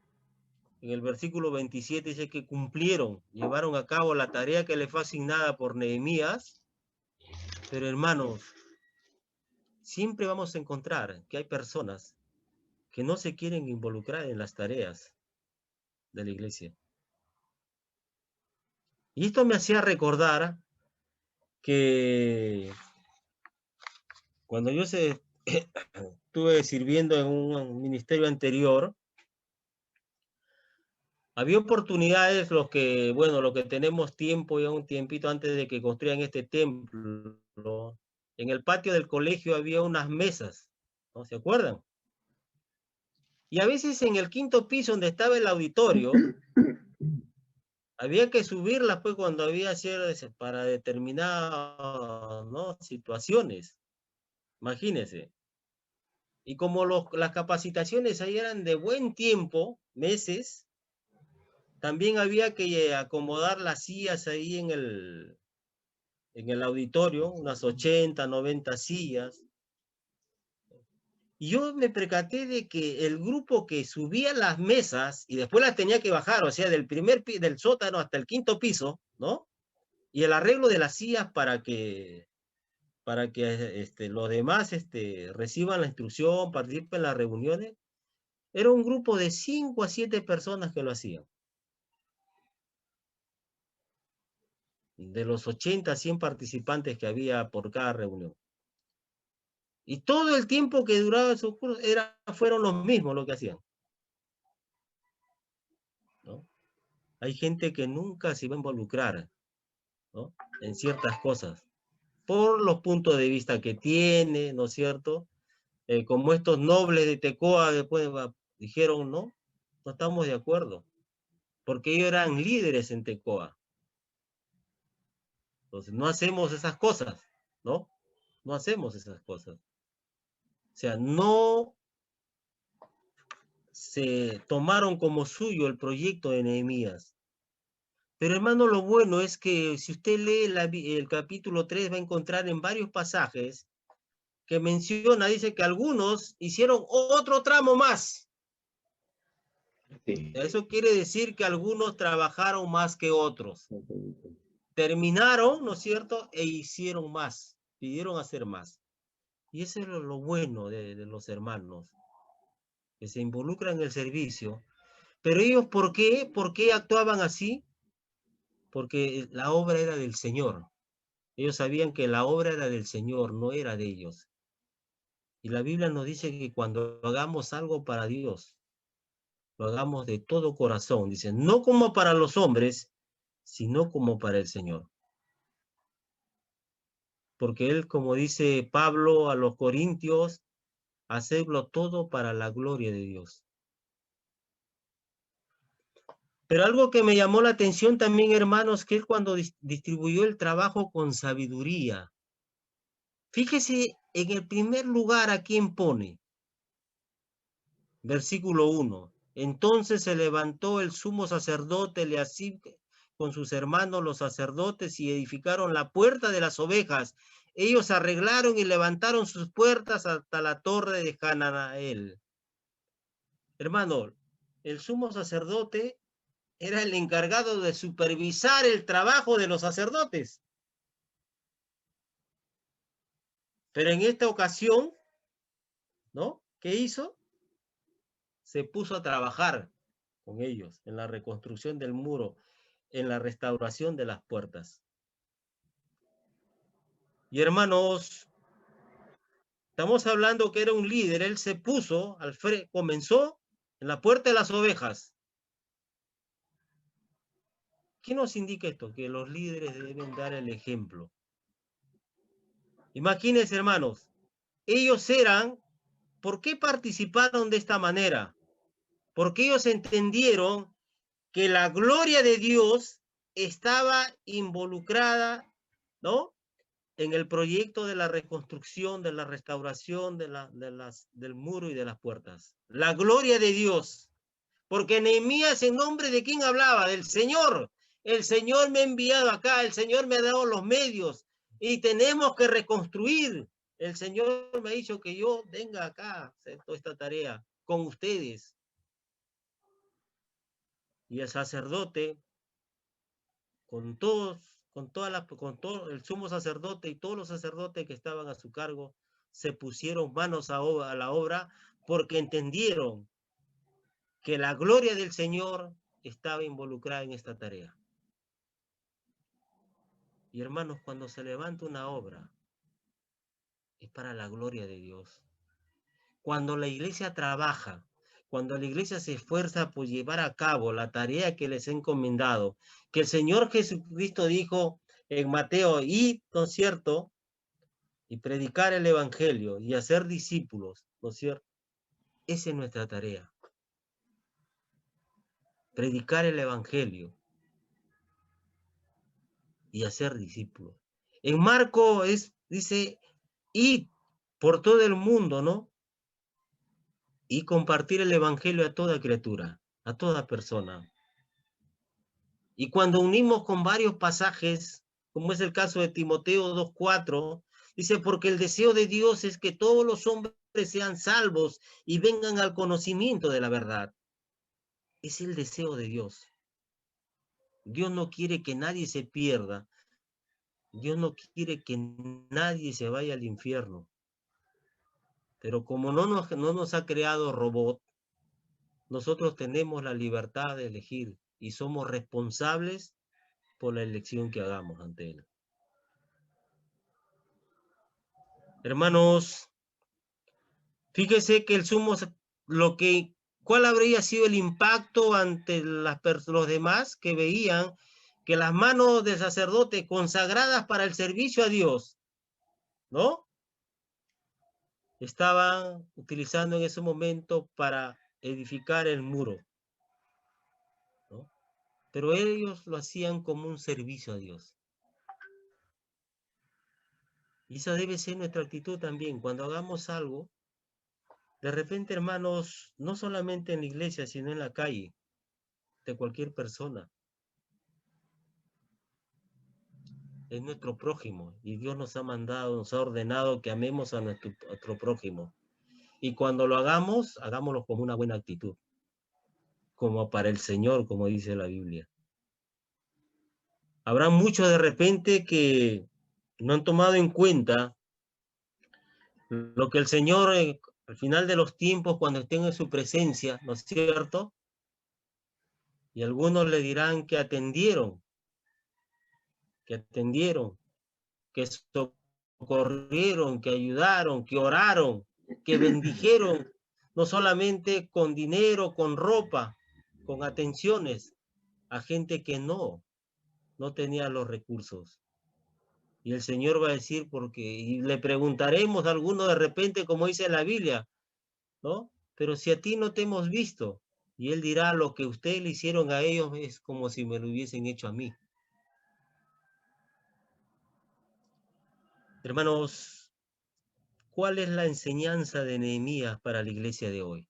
En el versículo 27 dice que cumplieron, llevaron a cabo la tarea que le fue asignada por Nehemías. Pero hermanos, siempre vamos a encontrar que hay personas que no se quieren involucrar en las tareas de la iglesia. Y esto me hacía recordar que cuando yo estuve sirviendo en un ministerio anterior, había oportunidades, los que tenemos tiempo, ya un tiempito antes de que construyan este templo, en el patio del colegio había unas mesas, ¿no se acuerdan? Y a veces en el quinto piso donde estaba el auditorio, había que subirlas pues cuando había para determinadas, ¿no?, situaciones. Imagínense. Y como las capacitaciones ahí eran de buen tiempo, meses, también había que acomodar las sillas ahí en el auditorio, unas 80, 90 sillas. Y yo me percaté de que el grupo que subía las mesas y después las tenía que bajar, o sea, del sótano hasta el quinto piso, ¿no? Y el arreglo de las sillas para que los demás reciban la instrucción, participen en las reuniones, era un grupo de 5 a 7 personas que lo hacían. De los 80 a 100 participantes que había por cada reunión. Y todo el tiempo que duraba esos cursos fueron los mismos lo que hacían, ¿no? Hay gente que nunca se va a involucrar, ¿no?, en ciertas cosas, por los puntos de vista que tiene, ¿no es cierto? Como estos nobles de Tecoa después dijeron, no estamos de acuerdo, porque ellos eran líderes en Tecoa. Entonces, no hacemos esas cosas, ¿no? No hacemos esas cosas. O sea, no se tomaron como suyo el proyecto de Nehemías. Pero hermano, lo bueno es que si usted lee el capítulo 3, va a encontrar en varios pasajes que menciona, dice que algunos hicieron otro tramo más. Sí. Eso quiere decir que algunos trabajaron más que otros. Terminaron, ¿no es cierto?, e hicieron más, pidieron hacer más. Y eso es lo bueno de los hermanos, que se involucran en el servicio. Pero ellos, ¿por qué actuaban así? Porque la obra era del Señor. Ellos sabían que la obra era del Señor, no era de ellos. Y la Biblia nos dice que cuando hagamos algo para Dios, lo hagamos de todo corazón. Dice, no como para los hombres, sino como para el Señor. Porque Él, como dice Pablo a los Corintios, hacedlo todo para la gloria de Dios. Pero algo que me llamó la atención también, hermanos, que Él cuando distribuyó el trabajo con sabiduría. Fíjese en el primer lugar a quién pone. Versículo 1. Entonces se levantó el sumo sacerdote Eliasib con sus hermanos los sacerdotes y edificaron la puerta de las ovejas. Ellos arreglaron y levantaron sus puertas hasta la torre de Hananael. Hermano, el sumo sacerdote era el encargado de supervisar el trabajo de los sacerdotes. Pero en esta ocasión, ¿no? ¿Qué hizo? Se puso a trabajar con ellos en la reconstrucción del muro, en la restauración de las puertas. Y hermanos, estamos hablando que era un líder, él se puso al frente, comenzó en la puerta de las ovejas. ¿Qué nos indica esto? Que los líderes deben dar el ejemplo. Imagínense, hermanos, ellos eran, ¿por qué participaron de esta manera? Porque ellos entendieron que la gloria de Dios estaba involucrada, ¿no? En el proyecto de la reconstrucción, de la restauración del muro y de las puertas. La gloria de Dios. Porque Nehemías, en nombre de quién hablaba, del Señor. El Señor me ha enviado acá, el Señor me ha dado los medios y tenemos que reconstruir. El Señor me ha dicho que yo venga acá a hacer toda esta tarea con ustedes. Y el sacerdote, con todo el sumo sacerdote y todos los sacerdotes que estaban a su cargo, se pusieron manos a la obra porque entendieron que la gloria del Señor estaba involucrada en esta tarea. Y hermanos, cuando se levanta una obra, es para la gloria de Dios. Cuando la iglesia trabaja, cuando la iglesia se esfuerza por llevar a cabo la tarea que les ha encomendado, que el Señor Jesucristo dijo en Mateo, id, ¿no es cierto?, y predicar el evangelio y hacer discípulos, ¿no es cierto? Esa es nuestra tarea. Predicar el evangelio y hacer discípulos. En Marco dice, id por todo el mundo, ¿no? Y compartir el evangelio a toda criatura, a toda persona. Y cuando unimos con varios pasajes, como es el caso de Timoteo 2:4, dice, porque el deseo de Dios es que todos los hombres sean salvos y vengan al conocimiento de la verdad. Es el deseo de Dios. Dios no quiere que nadie se pierda. Dios no quiere que nadie se vaya al infierno. Pero como no nos ha creado robot, nosotros tenemos la libertad de elegir y somos responsables por la elección que hagamos ante Él. Hermanos, fíjese que ¿cuál habría sido el impacto ante los demás que veían que las manos del sacerdote consagradas para el servicio a Dios, ¿no?, estaban utilizando en ese momento para edificar el muro, ¿no? Pero ellos lo hacían como un servicio a Dios. Y esa debe ser nuestra actitud también. Cuando hagamos algo, de repente, hermanos, no solamente en la iglesia, sino en la calle, de cualquier persona. Es nuestro prójimo y Dios nos ha mandado, nos ha ordenado que amemos a nuestro prójimo. Y cuando lo hagamos, hagámoslo con una buena actitud, como para el Señor, como dice la Biblia. Habrá muchos de repente que no han tomado en cuenta lo que el Señor al final de los tiempos, cuando estén en su presencia, ¿no es cierto? Y algunos le dirán que atendieron, que socorrieron, que ayudaron, que oraron, que bendijeron no solamente con dinero, con ropa, con atenciones, a gente que no tenía los recursos. Y el Señor va a decir, porque, y le preguntaremos a alguno de repente, como dice la Biblia, ¿no? Pero si a ti no te hemos visto, y Él dirá, lo que ustedes le hicieron a ellos es como si me lo hubiesen hecho a mí. Hermanos, ¿cuál es la enseñanza de Nehemías para la iglesia de hoy?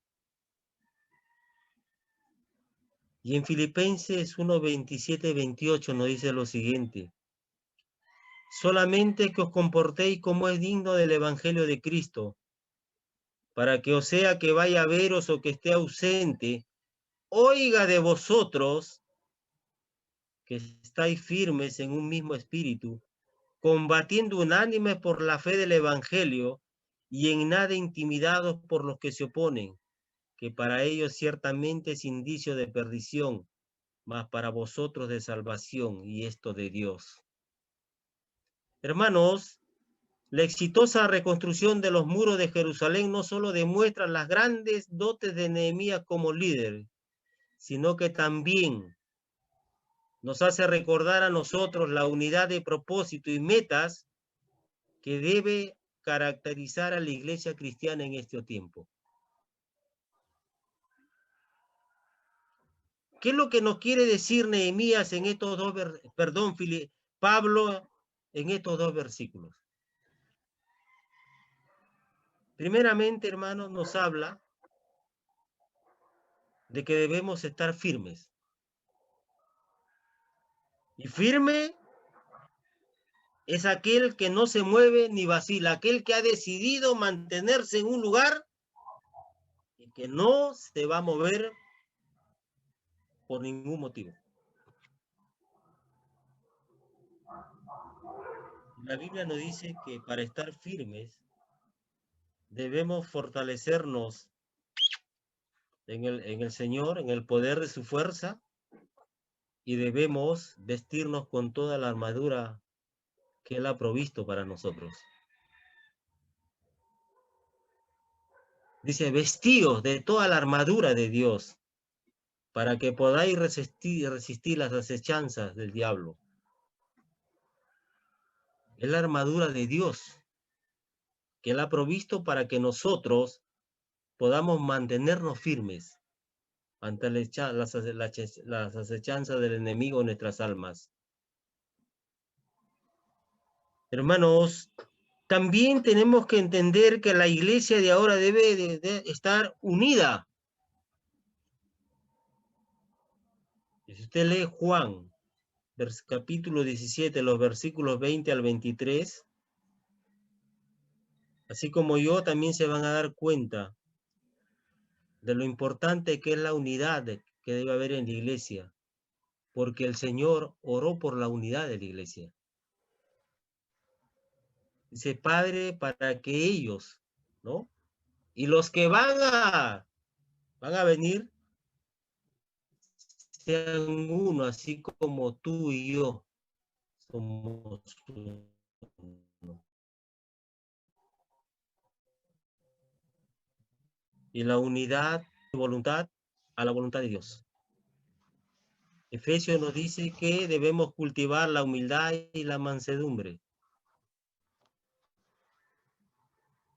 Y en Filipenses 1, 27, 28 nos dice lo siguiente: solamente que os comportéis como es digno del Evangelio de Cristo, para que, o sea que vaya a veros o que esté ausente, oiga de vosotros que estáis firmes en un mismo espíritu, combatiendo unánimes por la fe del Evangelio y en nada intimidados por los que se oponen, que para ellos ciertamente es indicio de perdición, mas para vosotros de salvación, y esto de Dios. Hermanos, la exitosa reconstrucción de los muros de Jerusalén no solo demuestra las grandes dotes de Nehemías como líder, sino que también nos hace recordar a nosotros la unidad de propósito y metas que debe caracterizar a la iglesia cristiana en este tiempo. ¿Qué es lo que nos quiere decir Nehemías en estos dos, Pablo en estos dos versículos? Primeramente, hermanos, nos habla de que debemos estar firmes. Y firme es aquel que no se mueve ni vacila, aquel que ha decidido mantenerse en un lugar y que no se va a mover por ningún motivo. La Biblia nos dice que para estar firmes debemos fortalecernos en el Señor, en el poder de su fuerza, y debemos vestirnos con toda la armadura que Él ha provisto para nosotros. Dice, vestíos de toda la armadura de Dios, para que podáis resistir las acechanzas del diablo. Es la armadura de Dios que Él ha provisto para que nosotros podamos mantenernos firmes ante las acechanzas del enemigo en nuestras almas. Hermanos, también tenemos que entender que la iglesia de ahora debe de estar unida. Y si usted lee Juan, capítulo 17, los versículos 20 al 23, así como yo, también se van a dar cuenta de lo importante que es la unidad que debe haber en la iglesia, porque el Señor oró por la unidad de la iglesia. Dice, Padre, para que ellos, ¿no? Y los que van a venir sean uno, así como tú y yo somos uno. Y la unidad de voluntad a la voluntad de Dios. Efesios nos dice que debemos cultivar la humildad y la mansedumbre.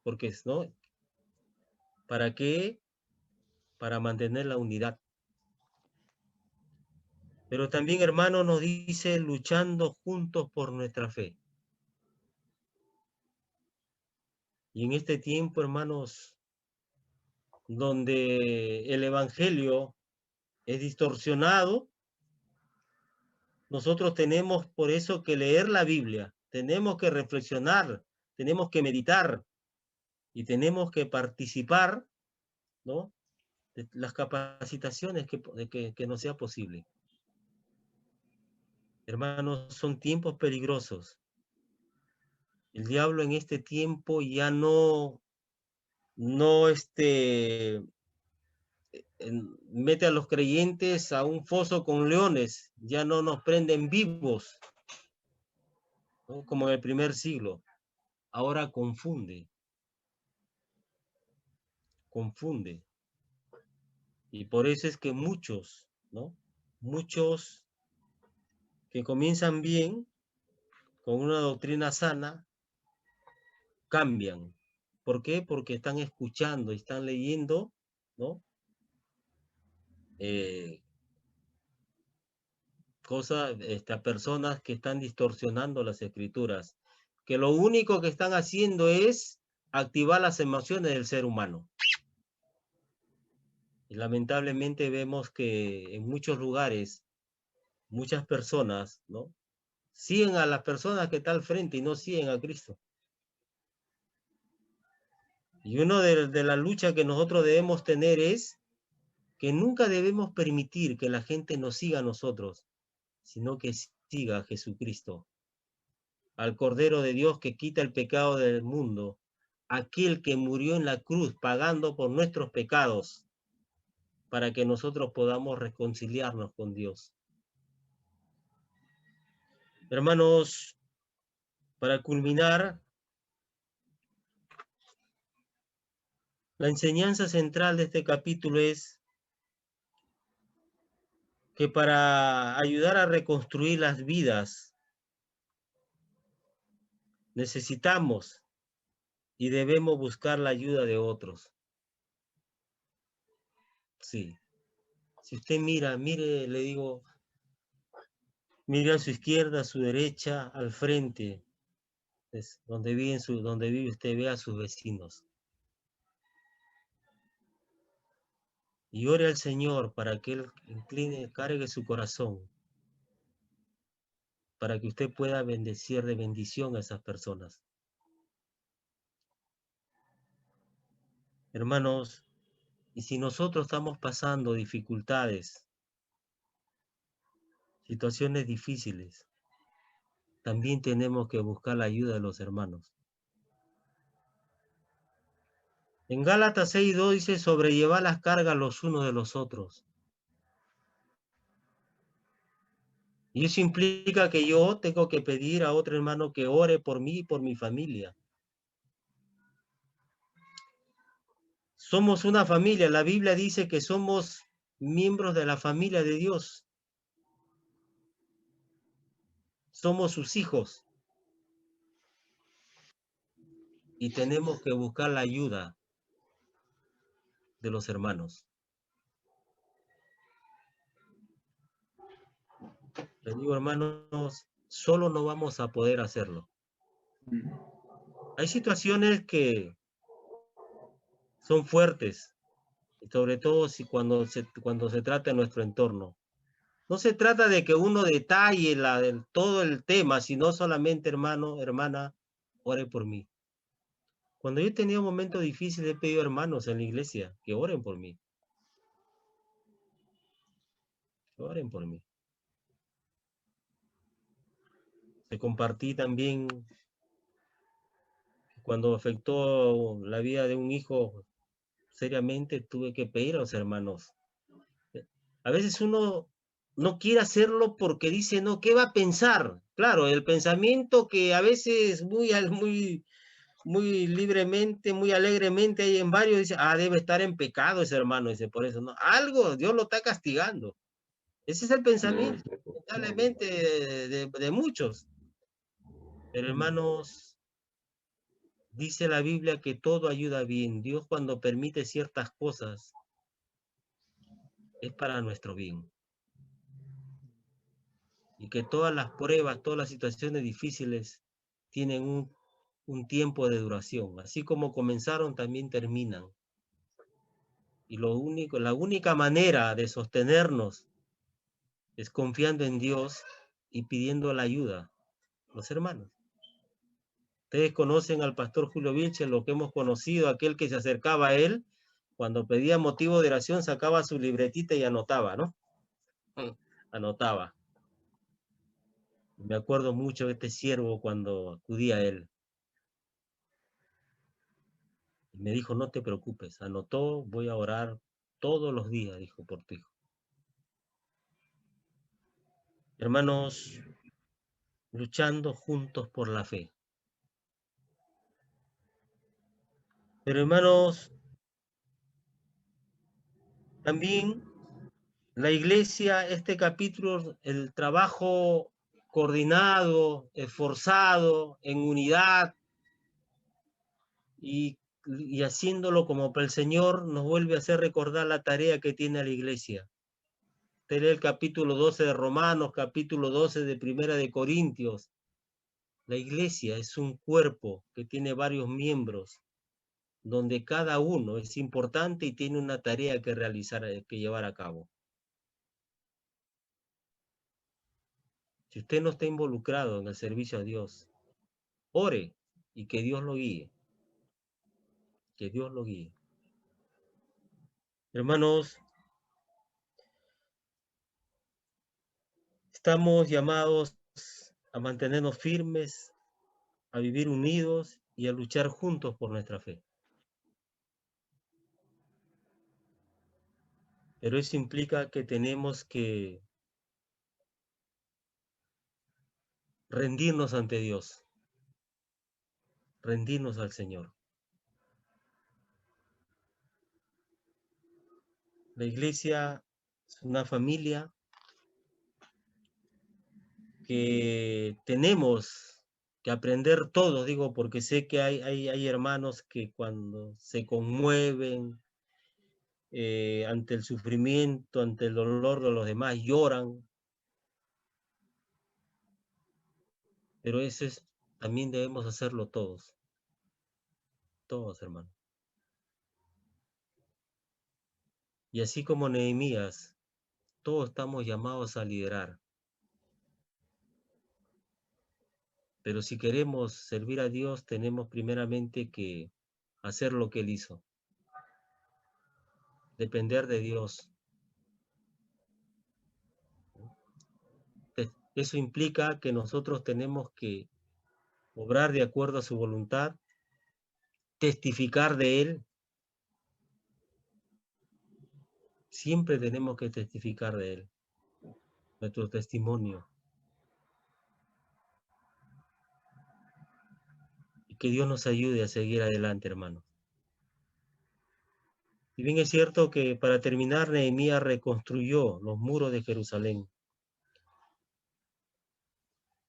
Porque, ¿no? ¿Para qué? Para mantener la unidad. Pero también, hermano, nos dice luchando juntos por nuestra fe. Y en este tiempo, hermanos, donde el evangelio es distorsionado, nosotros tenemos por eso que leer la Biblia, tenemos que reflexionar, tenemos que meditar y tenemos que participar, ¿no?, de las capacitaciones que nos sea posible. Hermanos, son tiempos peligrosos. El diablo en este tiempo ya no mete a los creyentes a un foso con leones, ya no nos prenden vivos, ¿no?, como en el primer siglo. Ahora confunde. confunde. Y por eso es que muchos, ¿no? Muchos que comienzan bien, con una doctrina sana, cambian. ¿Por qué? Porque están escuchando, están leyendo, ¿no? Cosas, personas que están distorsionando las escrituras, que lo único que están haciendo es activar las emociones del ser humano. Y lamentablemente vemos que en muchos lugares, muchas personas, ¿no? Siguen a las personas que están al frente y no siguen a Cristo. Y una de la lucha que nosotros debemos tener es que nunca debemos permitir que la gente nos siga a nosotros, sino que siga a Jesucristo, al Cordero de Dios que quita el pecado del mundo, aquel que murió en la cruz pagando por nuestros pecados, para que nosotros podamos reconciliarnos con Dios. Hermanos, para culminar, la enseñanza central de este capítulo es que para ayudar a reconstruir las vidas, necesitamos y debemos buscar la ayuda de otros. Sí. Si usted mira, mire, le digo, mire a su izquierda, a su derecha, al frente, es donde vive usted, ve a sus vecinos. Y ore al Señor para que Él incline, cargue su corazón, para que usted pueda bendecir de bendición a esas personas. Hermanos, y si nosotros estamos pasando dificultades, situaciones difíciles, también tenemos que buscar la ayuda de los hermanos. En Gálatas 6:2 dice, sobrellevar las cargas los unos de los otros. Y eso implica que yo tengo que pedir a otro hermano que ore por mí y por mi familia. Somos una familia. La Biblia dice que somos miembros de la familia de Dios. Somos sus hijos. Y tenemos que buscar la ayuda de los hermanos. Les digo, hermanos, solo no vamos a poder hacerlo. Hay situaciones que son fuertes, sobre todo cuando se trata de nuestro entorno. No se trata de que uno detalle todo el tema, sino solamente, hermano, hermana, ore por mí. Cuando yo he tenido momentos difíciles, he pedido hermanos en la iglesia que oren por mí. Que oren por mí. Te compartí también cuando afectó la vida de un hijo seriamente, tuve que pedir a los hermanos. A veces uno no quiere hacerlo porque dice, no, ¿qué va a pensar? Claro, el pensamiento que a veces muy libremente, muy alegremente hay en varios, dice, debe estar en pecado ese hermano, dice, por eso, no, algo, Dios lo está castigando. Ese es el pensamiento, lamentablemente, de muchos. Pero hermanos, dice la Biblia que todo ayuda bien. Dios cuando permite ciertas cosas, es para nuestro bien. Y que todas las pruebas, todas las situaciones difíciles tienen un tiempo de duración. Así como comenzaron, también terminan. Y la única manera de sostenernos es confiando en Dios y pidiendo la ayuda, los hermanos. Ustedes conocen al pastor Julio Vilche, lo que hemos conocido, aquel que se acercaba a él, cuando pedía motivo de oración, sacaba su libretita y anotaba, ¿no? Anotaba. Me acuerdo mucho de este siervo cuando acudí a él. Me dijo, no te preocupes, anotó, voy a orar todos los días, dijo, por tu hijo. Hermanos, luchando juntos por la fe. Pero hermanos, También la iglesia, este capítulo, el trabajo coordinado, esforzado, en unidad y haciéndolo como para el Señor, nos vuelve a hacer recordar la tarea que tiene la iglesia. Usted lee el capítulo 12 de Romanos, capítulo 12 de Primera de Corintios. La iglesia es un cuerpo que tiene varios miembros, donde cada uno es importante y tiene una tarea que realizar, que llevar a cabo. Si usted no está involucrado en el servicio a Dios, ore y que Dios lo guíe. Que Dios lo guíe. Hermanos, estamos llamados a mantenernos firmes, a vivir unidos y a luchar juntos por nuestra fe. Pero eso implica que tenemos que rendirnos ante Dios, rendirnos al Señor. La iglesia es una familia que tenemos que aprender todos, digo, porque sé que hay hermanos que cuando se conmueven ante el sufrimiento, ante el dolor de los demás, lloran. Pero eso es, también debemos hacerlo todos. Todos, hermanos. Y así como Nehemías, todos estamos llamados a liderar. Pero si queremos servir a Dios, tenemos primeramente que hacer lo que Él hizo. Depender de Dios. Eso implica que nosotros tenemos que obrar de acuerdo a su voluntad, testificar de Él. Siempre tenemos que testificar de Él, nuestro testimonio. Y que Dios nos ayude a seguir adelante, hermanos. Si bien es cierto que para terminar, Nehemías reconstruyó los muros de Jerusalén,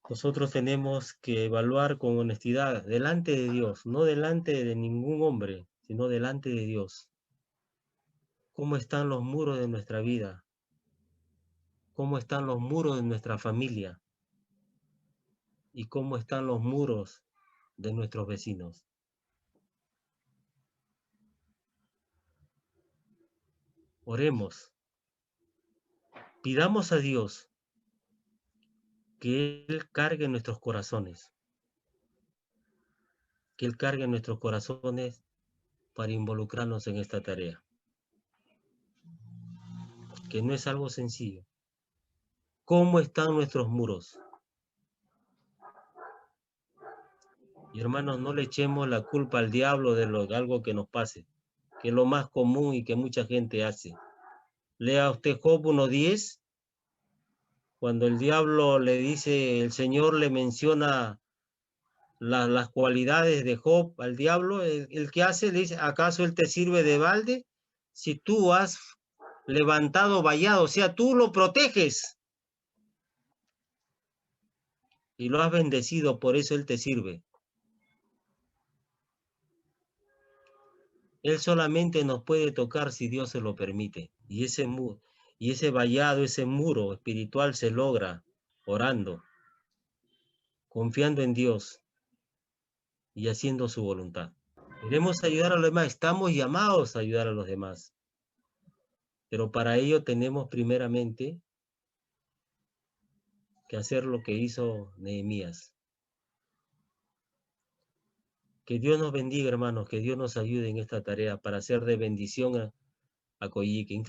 nosotros tenemos que evaluar con honestidad delante de Dios, no delante de ningún hombre, sino delante de Dios. ¿Cómo están los muros de nuestra vida? ¿Cómo están los muros de nuestra familia? ¿Y cómo están los muros de nuestros vecinos? Oremos. Pidamos a Dios que Él cargue nuestros corazones. Que Él cargue nuestros corazones para involucrarnos en esta tarea. Que no es algo sencillo. ¿Cómo están nuestros muros? Y hermanos, no le echemos la culpa al diablo de algo que nos pase, que es lo más común y que mucha gente hace. Lea usted Job 1:10, cuando el diablo le dice, el Señor le menciona las cualidades de Job al diablo, el que hace, le dice, ¿acaso él te sirve de balde? Si tú has levantado vallado, o sea, tú lo proteges y lo has bendecido, por eso él te sirve. Él solamente nos puede tocar si Dios se lo permite. Y ese vallado, ese muro espiritual se logra orando, confiando en Dios y haciendo su voluntad. Queremos ayudar a los demás, estamos llamados a ayudar a los demás. Pero para ello tenemos primeramente que hacer lo que hizo Nehemías. Que Dios nos bendiga, hermanos, que Dios nos ayude en esta tarea para hacer de bendición a Coyique.